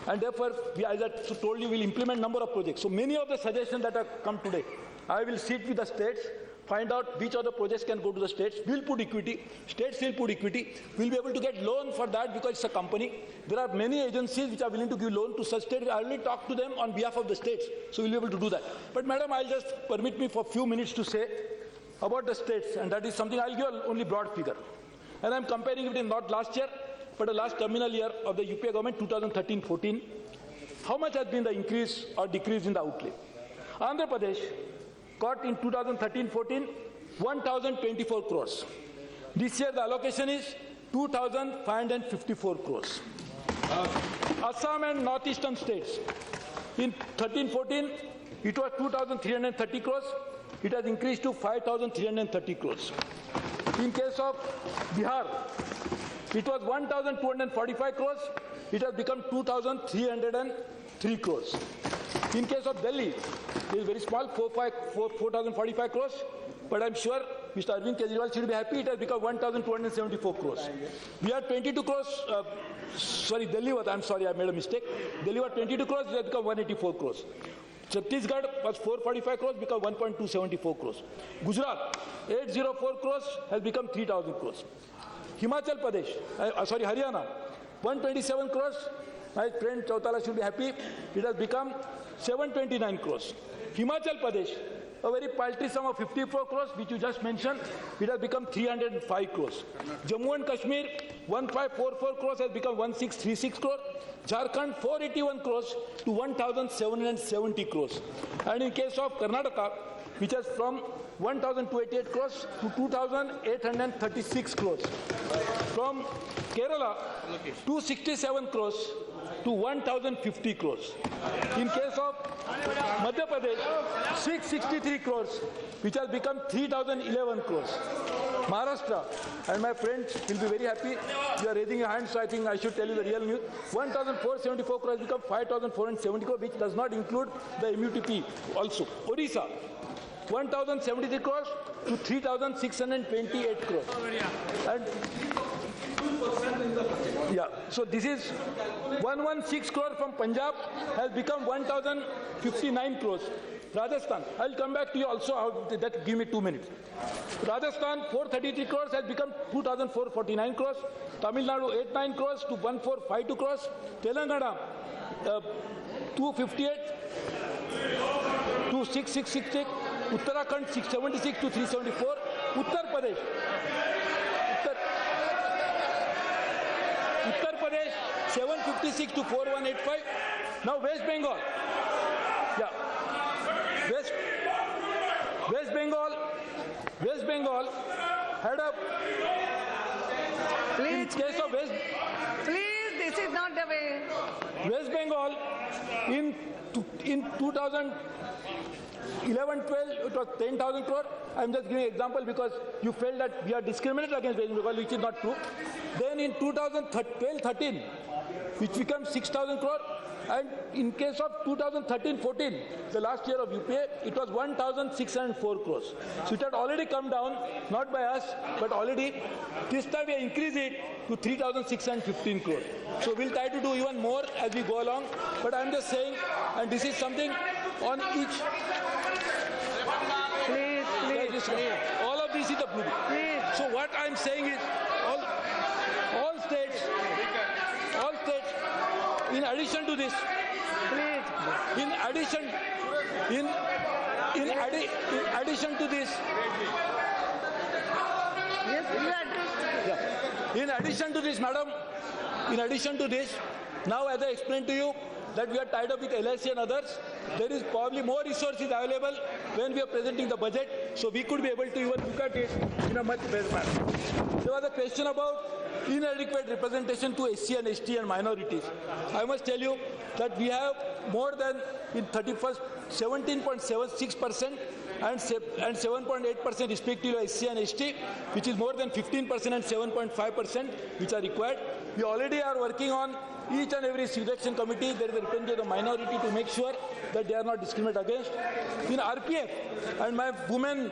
and therefore, as I told you, we'll implement number of projects. So many of the suggestions that have come today, I will sit with the states, find out which of the projects can go to the states. We'll put equity. States will put equity. We'll be able to get loan for that because it's a company. There are many agencies which are willing to give loan to such states. I only talk to them on behalf of the states. So we'll be able to do that. But madam, I'll just permit me for a few minutes to say about the states, and that is something I'll give only broad figure. And I'm comparing it in not last year, but the last terminal year of the UPA government, 2013-14. How much has been the increase or decrease in the outlay? Andhra Pradesh got in 2013-14 1,024 crores. This year the allocation is 2,554 crores. Assam and northeastern states, in 13-14 it was 2,330 crores. It has increased to 5,330 crores. In case of Bihar, it was 1,245 crores. It has become 2,303 crores. In case of Delhi, it is very small, 4,045 crores. But I'm sure Mr. Arvind Kejriwal should be happy. It has become 1,274 crores. We had 22 crores. Delhi was, I'm sorry, I made a mistake. Delhi was 22 crores. It has become 184 crores. Chhattisgarh was 445 crores, become 1.274 crores. Gujarat, 804 crores, has become 3,000 crores. Himachal Pradesh, Haryana, 127 crores. My friend Chautala should be happy. It has become 729 crores. Himachal Pradesh, a very paltry sum of 54 crores, which you just mentioned, it has become 305 crores. Jammu and Kashmir, 1544 crores has become 1636 crores. Jharkhand, 481 crores to 1,770 crores. And in case of Karnataka, which has from 1,288 crores to 2,836 crores. From Kerala, 267 crores to 1,050 crores. In case of Madhya Pradesh, 663 crores, which has become 3,011 crores. Maharashtra, and my friends will be very happy. You are raising your hands, so I think I should tell you the real news. 1,474 crores has become 5,470 crores, which does not include the MUTP also. Odisha, 1,073 crores to 3,628 crores. And yeah, so this is 116 crores from Punjab has become 1,059 crores. Rajasthan, I'll come back to you also, that give me 2 minutes. Rajasthan, 433 crores has become 2,449 crores. Tamil Nadu, 89 crores to 1,452 crores. Telangana, 258 to 666. Uttarakhand, 676 to 374. Uttar Pradesh. Uttar Pradesh 756 to 4185. Now West Bengal. Yeah. West Bengal had a. Please, In case of West. please, this is not the way. West Bengal in 2011-12 it was 10,000 crore. I'm just giving an example because you felt that we are discriminated against West Bengal, which is not true. Then in 2012-13, which becomes 6,000 crore. And in case of 2013-14, the last year of UPA, it was 1,604 crores. So it had already come down, not by us, but already. This time we increase it to 3,615 crores. So we'll try to do even more as we go along. But I'm just saying, and this is something on each. Please, please, please. All of this is the blue. Please. So what I'm saying is, all states, in addition to this, Please. in addition to this, Yes, you addressed. in addition to this, madam, in addition to this, now as I explained to you that we are tied up with LIC and others, there is probably more resources available when we are presenting the budget, so we could be able to even look at it in a much better manner. There was a question about inadequate representation to SC and ST and minorities. I must tell you that we have more than in 31st 17.76% and 7.8% respectively SC and ST, which is more than 15% and 7.5% which are required. We already are working on each and every selection committee. There is a representative of the minority to make sure that they are not discriminated against. In RPF, and my women,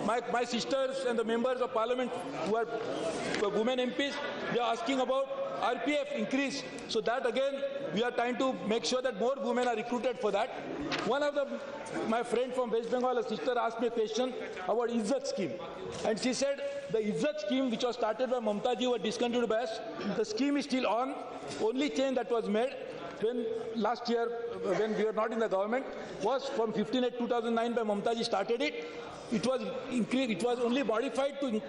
my sisters and the members of parliament who are women MPs, they are asking about RPF increase. So that again, we are trying to make sure that more women are recruited for that. One of my friend from West Bengal, a sister, asked me a question about Izzat scheme. And she said the Izzat scheme, which was started by Mamta ji, was discontinued by us. The scheme is still on. Only change that was made when last year, when we were not in the government, was from 15/8/2009 by Mamta ji started it. It was increased. It was only modified to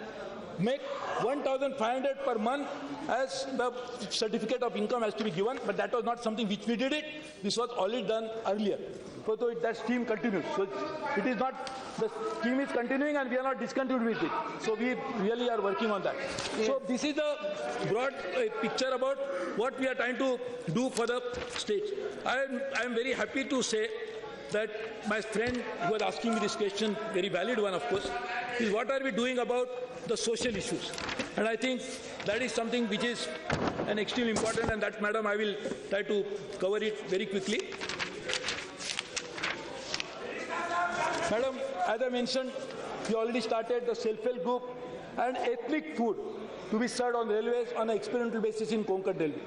make 1,500 per month as the certificate of income has to be given, but that was not something which we did it. This was already done earlier. So that scheme continues. So it is not, the scheme is continuing and we are not discontinued with it. So we really are working on that. So this is a broad picture about what we are trying to do for the states. I am very happy to say that my friend who was asking me this question, very valid one of course, is what are we doing about the social issues? And I think that is something which is an extremely important, and that, madam, I will try to cover it very quickly. Madam, as I mentioned, we already started the self-help group and ethnic food to be served on railways on an experimental basis in Konkan, Delhi.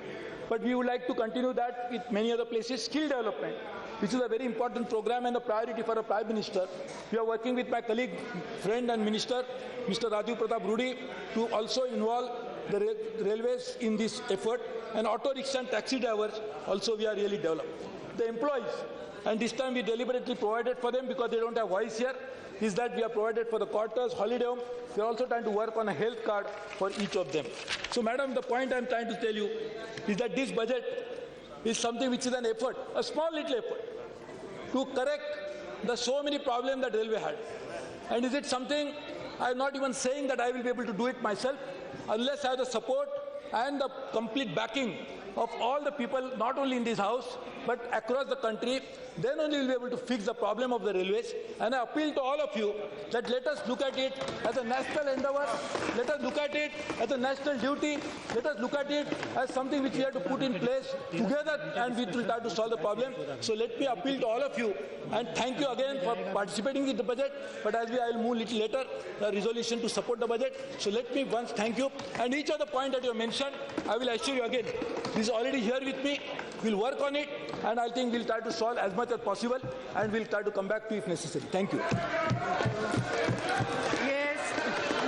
But we would like to continue that with many other places. Skill development, which is a very important program and a priority for a Prime Minister. We are working with my colleague, friend and minister, Mr. Rajiv Pratap Rudy, to also involve the railways in this effort. And auto rickshaw and taxi drivers also we are really developed. The employees, and this time we deliberately provided for them because they don't have voice here, is that we are provided for the quarters, holiday home. We are also trying to work on a health card for each of them. So, madam, the point I am trying to tell you is that this budget is something which is an effort, a small little effort, to correct the so many problems that railway had. And is it something, I am not even saying that I will be able to do it myself, unless I have the support and the complete backing of all the people, not only in this house, but across the country, then only we will be able to fix the problem of the railways. And I appeal to all of you that let us look at it as a national endeavor, let us look at it as a national duty, let us look at it as something which we have to put in place together, and we will try to solve the problem. So let me appeal to all of you, and thank you again for participating in the budget. But as I will move little later, the resolution to support the budget. So let me once thank you. And each of the point that you mentioned, I will assure you again, this is already here with me. We'll work on it, and I think we'll try to solve as much as possible, and we'll try to come back to you if necessary. Thank you. Yes.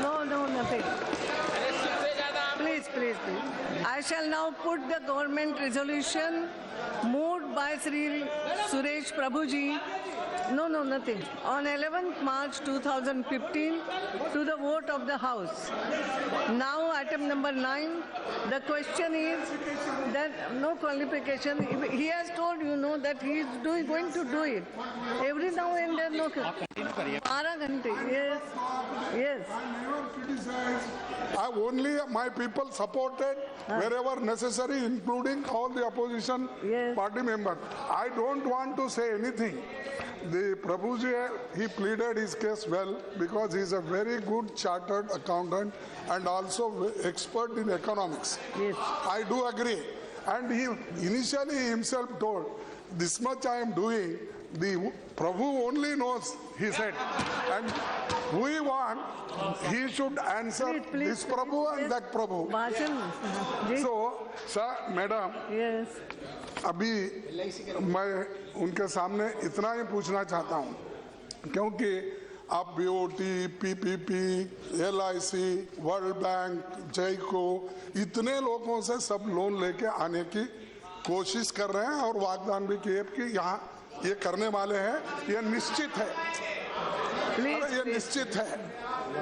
No, nothing. Please. I shall now put the government resolution moved by Sri Suresh Prabhuji. No, nothing. On 11th March 2015 to the vote of the House. Now item number 9. The question is that no qualification. He has told that he is going to do it. Every now and then, no. 12 घंटे. Yes. Yes. Never criticized. Only my people supported wherever necessary, including all the opposition Yes. party members. I don't want to say anything. The Prabhuji, he pleaded his case well because he is a very good chartered accountant and also expert in economics. Yes. I do agree. And he initially himself told, this much I am doing, the Prabhu only knows, he said. And we want, he should answer Please, this Prabhu and that Prabhu. भाषण जी. So, sir, madam, Yes. अभी मैं उनके सामने इतना ही पूछना चाहता हूं क्योंकि आप BOT, PPP, LIC, world bank, जैको इतने लोगों से सब लोन लेके आने की कोशिश कर रहे हैं और वाग्दान भी किए कि यहाँ ये करने वाले हैं, ये निश्चित है। अरे ये निश्चित है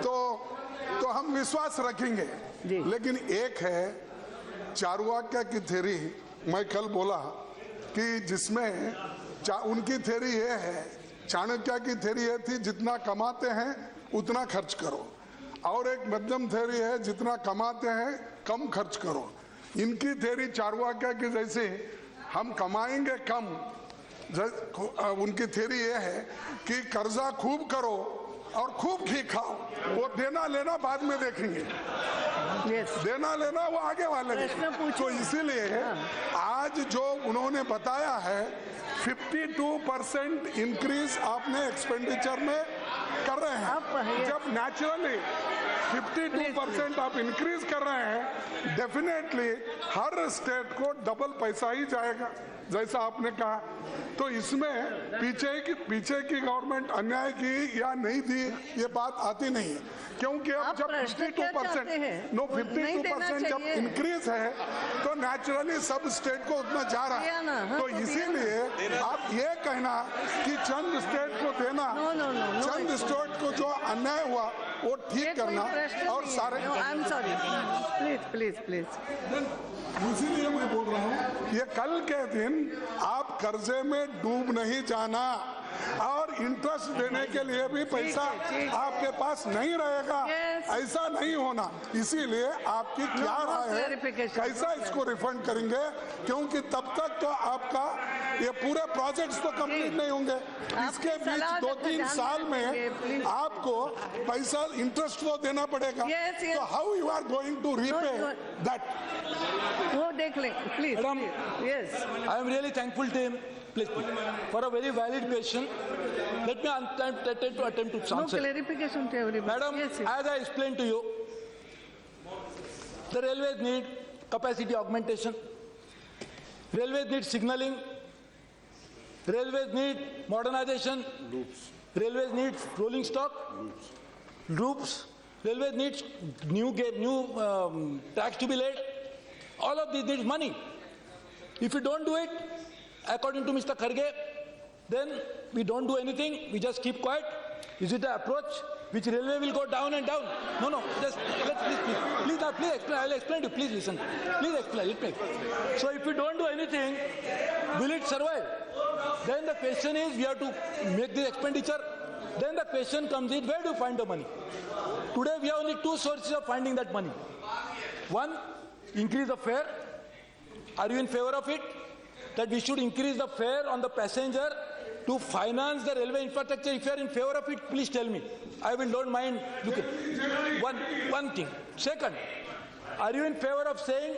तो हम विश्वास रखेंगे। लेकिन एक है चारुवाक्य की थ्योरी, मैं कल बोला कि जिसमें उनकी थ्योरी ये है, चाणक्य की थ्योरी ये थी जितना कमाते हैं उतना खर्च करो, और एक मध्यम थ्योरी है जितना कमाते हैं कम खर्च करो। इनकी थ्योरी चारुवाक्य की जैसे हम कमाएंगे कम, उनकी थ्योरी ये है कि कर्जा खूब करो और खूब घी खाओ, वो देना लेना बाद में देखेंगे। Yes. देना लेना वो आगे वाले प्रश्न पूछो। तो इसीलिए आज जो उन्होंने बताया है 52% इंक्रीज आपने एक्सपेंडिचर में कर रहे हैं। जब नेचुरली 52% आप इंक्रीज कर रहे हैं, डेफिनेटली हर स्टेट को डबल पैसा ही जाएगा जैसा आपने कहा। तो इसमें पीछे की गवर्नमेंट अन्याय की या नहीं दी ये बात आती नहीं, क्योंकि अब जब 52% जब इंक्रीज है तो नेचुरली सब स्टेट को उतना जा रहा है। तो इसीलिए आप ये कहना कि चंद स्टेट को देना, चंद स्टेट को जो अन्याय हुआ वो ठीक करना और सारे। I am sorry, please. इसीलिए मैं बोल रहा हूँ ये कल के दिन आप कर्जे में डूब नहीं जाना और इंटरेस्ट देने के लिए भी पैसा आपके पास नहीं रहेगा, ऐसा नहीं होना। इसीलिए आपकी क्या राय है, कैसा इसको रिफंड करेंगे, क्योंकि तब तक तो आपका ये पूरे प्रोजेक्ट्स तो कंप्लीट नहीं होंगे। इसके बीच 2-3 साल में आपको पैसा इंटरेस्ट को देना पड़ेगा। तो how you are going to repay that? वो देख ले please. Madam, Yes. I am really thankful to him, please, for a very valid question. Let me attempt to No answer. clarification to everybody. Madam, Yes. as I explained to you, the railways need capacity augmentation, railways need signaling, railways need modernization, railways need rolling stock, loops, railways needs new tracks to be laid. All of this needs money. If we don't do it, according to Mr. Kharge, then we don't do anything, we just keep quiet. Is it the approach which railway will go down and down? No, just please explain. I will explain to you. Please listen. Please explain. Let me explain. So if we don't do anything, will it survive? Then the question is, we have to make the expenditure. Then the question comes in, where do you find the money? Today we have only two sources of finding that money. One, increase the fare. Are you in favor of it? That we should increase the fare on the passenger to finance the railway infrastructure. If you are in favor of it, please tell me. I don't mind. Look at one thing. Second, are you in favor of saying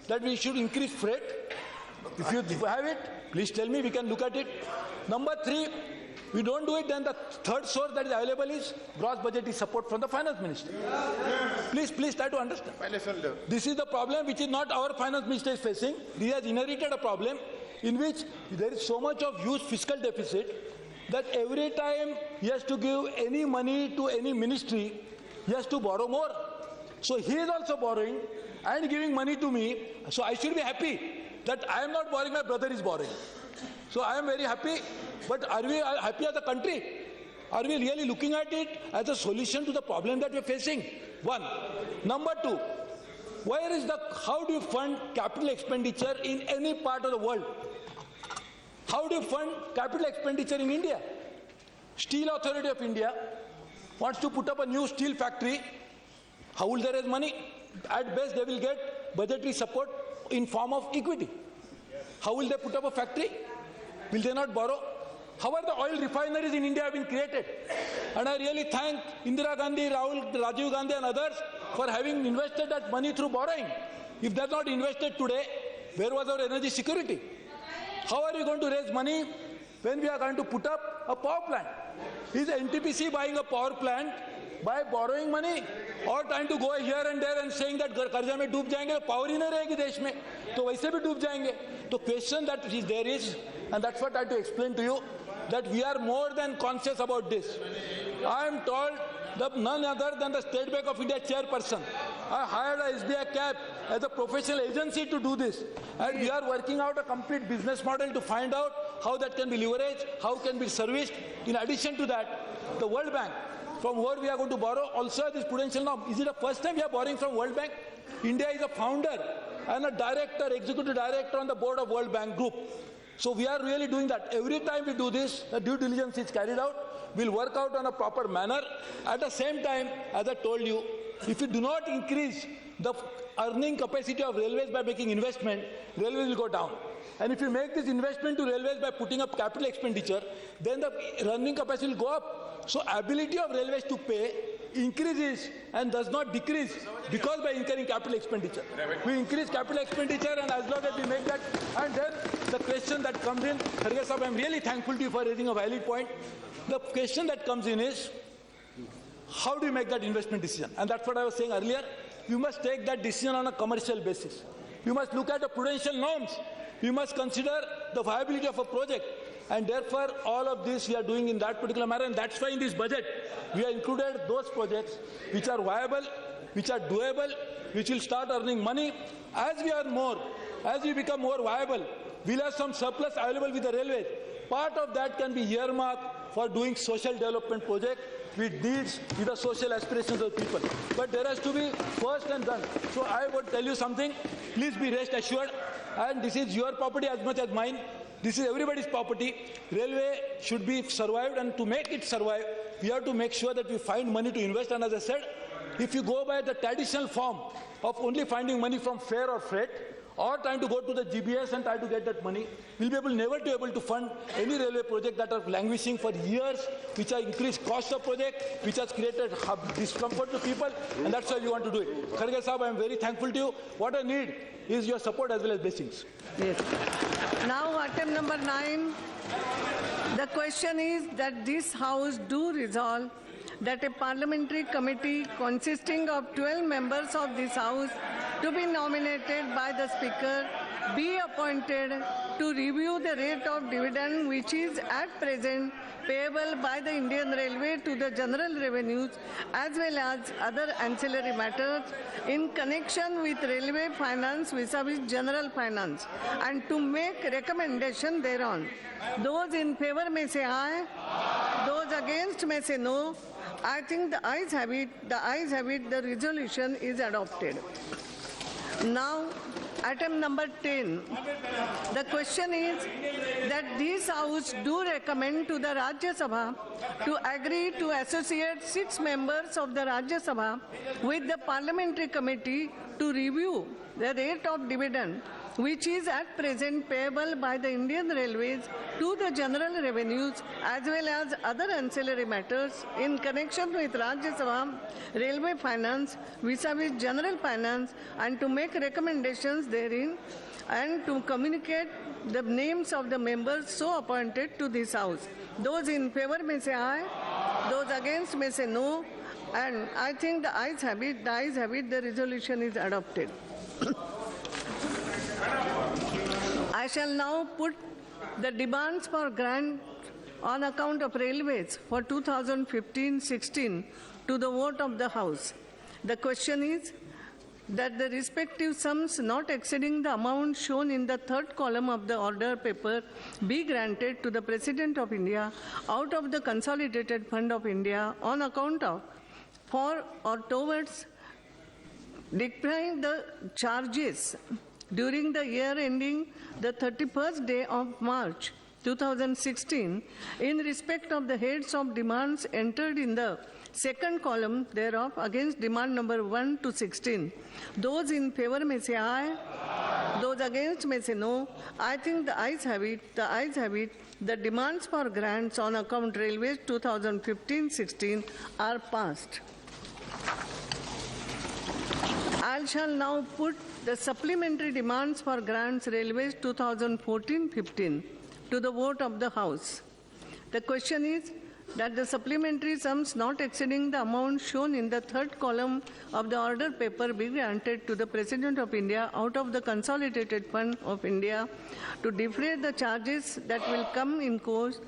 that we should increase freight? If you have it, please tell me, we can look at it. Number 3, we don't do it, then the third source that is available is gross budgetary support from the finance minister. Please try to understand. This is the problem which is not our finance minister is facing. He has inherited a problem in which there is so much of huge fiscal deficit that every time he has to give any money to any ministry, he has to borrow more. So he is also borrowing and giving money to me. So I should be happy that I am not borrowing, my brother is borrowing. So I am very happy, but are we happy as a country? Are we really looking at it as a solution to the problem that we are facing? One. Number two, how do you fund capital expenditure in any part of the world? How do you fund capital expenditure in India? Steel Authority of India wants to put up a new steel factory. How will they raise money? At best, they will get budgetary support in form of equity. How will they put up a factory? Will they not borrow? How are the oil refineries in India have been created? And I really thank Indira Gandhi, Rajiv Gandhi and others for having invested that money through borrowing. If they are not invested today, where was our energy security? How are we going to raise money when we are going to put up a power plant? Is NTPC buying a power plant by borrowing money or trying to go here and there and saying that कर्जा में डूब जाएंगे, power ही नहीं रहेगी देश में, तो वैसे भी डूब जाएंगे. The question that is there is, and that's what I had to explain to you, that we are more than conscious about this. I am told that none other than the State Bank of India chairperson. I hired a SBI CAP as a professional agency to do this. And we are working out a complete business model to find out how that can be leveraged, how can be serviced. In addition to that, the World Bank, from where we are going to borrow, also has this prudential norm. Is it the first time we are borrowing from World Bank? India is a founder and a director, executive director on the board of World Bank Group. So we are really doing that. Every time we do this, the due diligence is carried out. We'll work out on a proper manner. At the same time, as I told you, if you do not increase the earning capacity of railways by making investment, railways will go down. And if you make this investment to railways by putting up capital expenditure, then the earning capacity will go up. So ability of railways to pay increases and does not decrease because by incurring capital expenditure. We increase capital expenditure, and as long as we make that, and then the question that comes in, Kharge Sahab, I am really thankful to you for raising a valid point. The question that comes in is, how do you make that investment decision? And that's what I was saying earlier. You must take that decision on a commercial basis. You must look at the prudential norms. You must consider the viability of a project. And therefore, all of this we are doing in that particular manner. And that's why in this budget, we have included those projects which are viable, which are doable, which will start earning money. As we become more viable, we'll have some surplus available with the railways. Part of that can be earmarked for doing social development projects with needs, with the social aspirations of people. But there has to be first and done. So I would tell you something, please be rest assured, and this is your property as much as mine. This is everybody's property. Railway should be survived, and to make it survive, we have to make sure that we find money to invest. And as I said, if you go by the traditional form of only finding money from fare or freight, or trying to go to the GBS and try to get that money, we'll be never be able to fund any railway project that are languishing for years, which have increased cost of project, which has created discomfort to people, and that's why we want to do it. Kharge Sahab, I am very thankful to you. What I need is your support as well as blessings. Yes. Now, item number 9. The question is that this House do resolve that a parliamentary committee consisting of 12 members of this House to be nominated by the Speaker be appointed to review the rate of dividend which is at present payable by the Indian Railway to the general revenues as well as other ancillary matters in connection with railway finance vis-a-vis general finance, and to make recommendation thereon. Those in favor may say aye, those against may say no. I think the ayes have it, the resolution is adopted. Now, item number 10. The question is that this House do recommend to the Rajya Sabha to agree to associate 6 members of the Rajya Sabha with the parliamentary committee to review the rate of dividend which is at present payable by the Indian Railways to the general revenues as well as other ancillary matters in connection with Rajya Sabha railway finance vis-a-vis general finance, and to make recommendations therein, and to communicate the names of the members so appointed to this House. Those in favor may say aye, those against may say no, and I think the ayes have it, the resolution is adopted. I shall now put the demands for grant on account of railways for 2015-16 to the vote of the House. The question is that the respective sums not exceeding the amount shown in the third column of the order paper be granted to the President of India out of the Consolidated Fund of India on account of, for or towards declaring the charges during the year ending the 31st day of March 2016 in respect of the heads of demands entered in the second column thereof against demand number 1 to 16. Those in favor may say aye. Those against may say no. I think the ayes have it. The ayes have it. The demands for grants on account Railways 2015-16 are passed. I shall now put the supplementary demands for grants Railways 2014-15 to the vote of the House. The question is that the supplementary sums not exceeding the amount shown in the third column of the order paper be granted to the President of India out of the Consolidated Fund of India to defray the charges that will come in course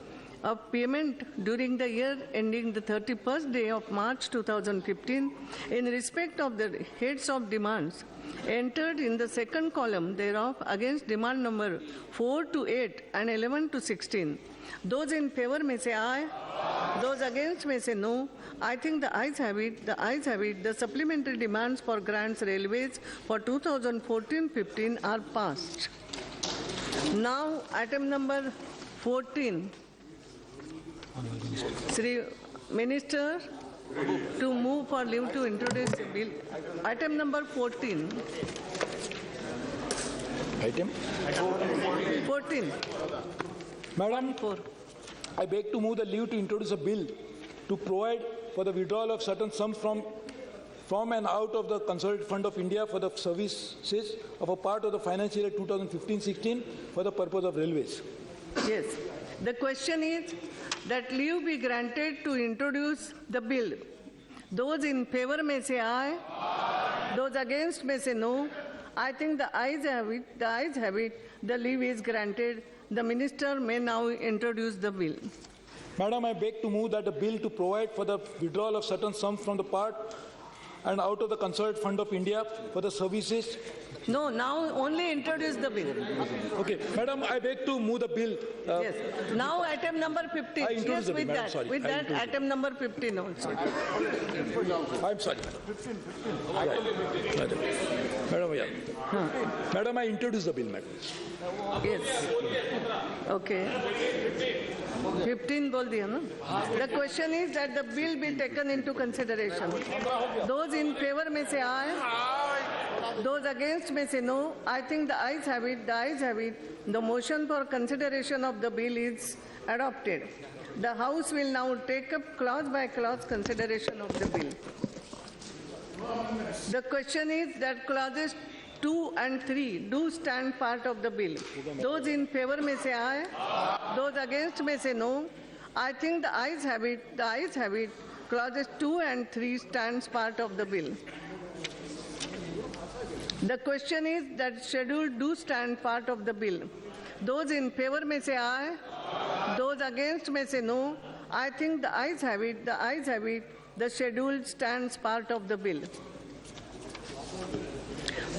of payment during the year ending the 31st day of March 2015 in respect of the heads of demands entered in the second column thereof against demand number 4 to 8 and 11 to 16. Those in favor may say aye. Those against may say no. I think the ayes have it. The ayes have it. The supplementary demands for grants Railways for 2014-15 are passed. Now, item number 14. Sri Minister, to move for leave to introduce the bill. Item number 14. Item? 14. Madam, 4. I beg to move the leave to introduce a bill to provide for the withdrawal of certain sums from and out of the Consolidated Fund of India for the services of a part of the financial year 2015-16 for the purpose of railways. Yes. The question is that leave be granted to introduce the bill. Those in favor may say aye. Those against may say no. I think the ayes have it. The ayes have it. The leave is granted. The Minister may now introduce the bill. Madam, I beg to move that the bill to provide for the withdrawal of certain sums from the part and out of the Consolidated Fund of India for the services. No, now only introduce the bill. Okay, Madam, I beg to move the bill. Yes. Now item number 15. I introduce Yes, the bill, with Madam, that. sorry. With I that, introduce item number 15 also. I'm sorry, Madam. 15. Madam, yeah. Madam, I introduce the bill, Madam. Yes. Okay. 15 bol diya na? The question is that the bill be taken into consideration. Those in favor may say aye. Those against may say no. I think the ayes have it. The ayes have it. The motion for consideration of the bill is adopted. The House will now take up clause by clause consideration of the bill. The question is that clauses 2 and 3 do stand part of the bill. Those in favor may say aye. Those against may say no. I think the ayes have it. The ayes have it. Clauses 2 and 3 stands part of the bill. The question is that schedule do stand part of the bill. Those in favor may say aye. Those against may say no. I think the ayes have it. The ayes have it. The schedule stands part of the bill.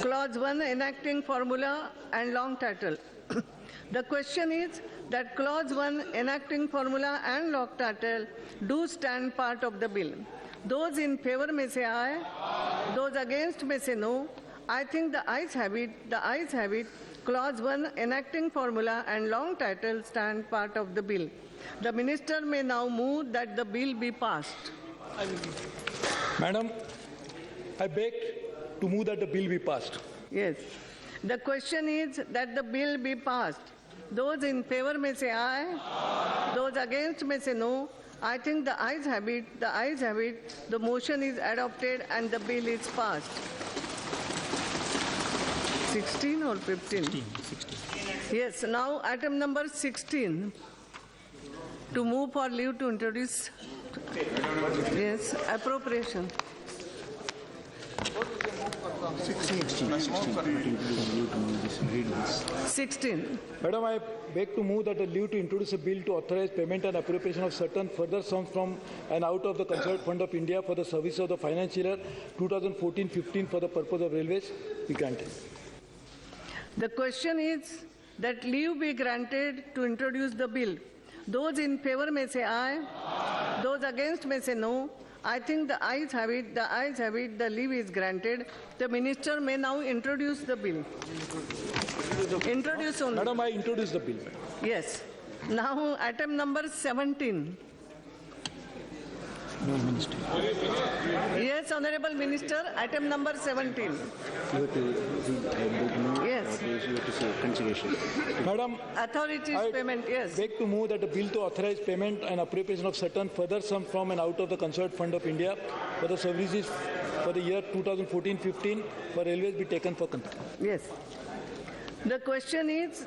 Clause 1, enacting formula and long title. The question is that clause 1, enacting formula and long title do stand part of the bill. Those in favor may say aye. Those against may say no. I think the ayes have it. The ayes have it. Clause 1, enacting formula and long title stand part of the bill. The Minister may now move that the bill be passed. Madam, I beg to move that the bill be passed. Yes. The question is that the bill be passed. Those in favor may say aye. Those against may say no. I think the ayes have it. The ayes have it. The motion is adopted and the bill is passed. 16 or 15? 16. Yes. Now item number 16. To move for leave to introduce. Yes. Appropriation. 16. Madam, I beg to move that the leave to introduce a bill to authorize payment and appropriation of certain further sums from and out of the Concerned Fund of India for the service of the financial year 2014-15 for the purpose of railways be granted. The question is that leave be granted to introduce the bill. Those in favor may say aye. Those against may say no. I think the ayes have it. The ayes have it. The leave is granted. The minister may now introduce the bill. Introduce only. Madam, I introduce the bill. Yes. Now, item number 17. No, Minister. Yes, Honorable Minister, item number 17. You have to read, Yes. you have to say consideration. Madam, Authorities I payment, yes. beg to move that the bill to authorize payment and appropriation of certain further sum from and out of the Concerned Fund of India for the services for the year 2014-15 for railways be taken for consideration. Yes. The question is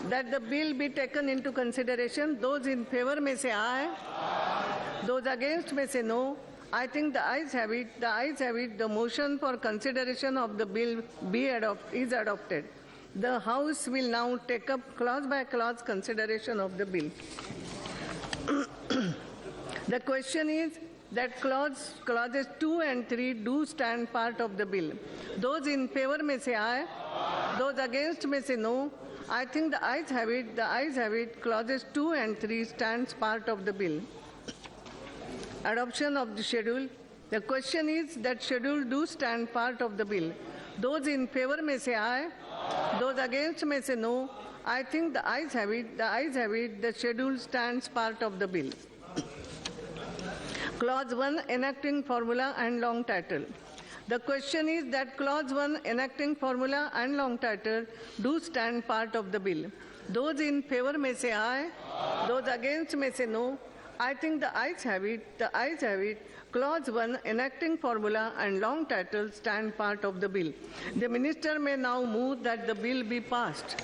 that the bill be taken into consideration. Those in favor may say aye. Those against may say no. I think the ayes have it. The ayes have it. The motion for consideration of the bill is adopted. The House will now take up clause by clause consideration of the bill. The question is that clauses 2 and 3 do stand part of the bill. Those in favor may say aye. Those against may say no. I think the ayes have it. The ayes have it. Clauses 2 and 3 stands part of the bill. Adoption of the schedule. The question is that schedule do stand part of the bill. Those in favor may say aye. Those against may say no. I think the ayes have it. The ayes have it. The schedule stands part of the bill. Clause 1, enacting formula and long title. The question is that clause 1, enacting formula and long title do stand part of the bill. Those in favor may say aye. Those against may say no. I think the ayes have it. The ayes have it. Clause 1, enacting formula and long title stand part of the bill. The minister may now move that the bill be passed.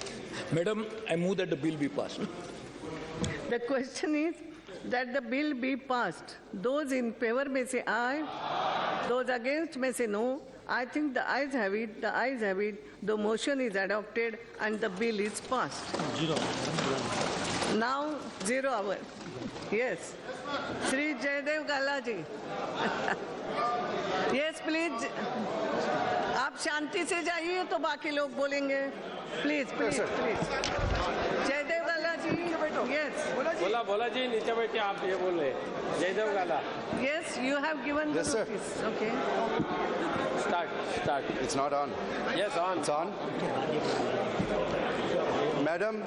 Madam, I move that the bill be passed. The question is that the bill be passed. Those in favor may say aye. Those against may say no. I think the ayes have it. The ayes have it. The motion is adopted and the bill is passed. Now, 0 hour. Yes. Sri Jaydev Galaji. Yes, please. आप शांति से जाइए तो बाकी लोग बोलेंगे. Please, please, please. Jayadev Galla ji. Yes. बोला जी नीचे बैठे आप ये बोल रहे Jayadev Galla. Yes, you have given the notice. Okay. Start. It's not on. Yes, on. It's on. Madam,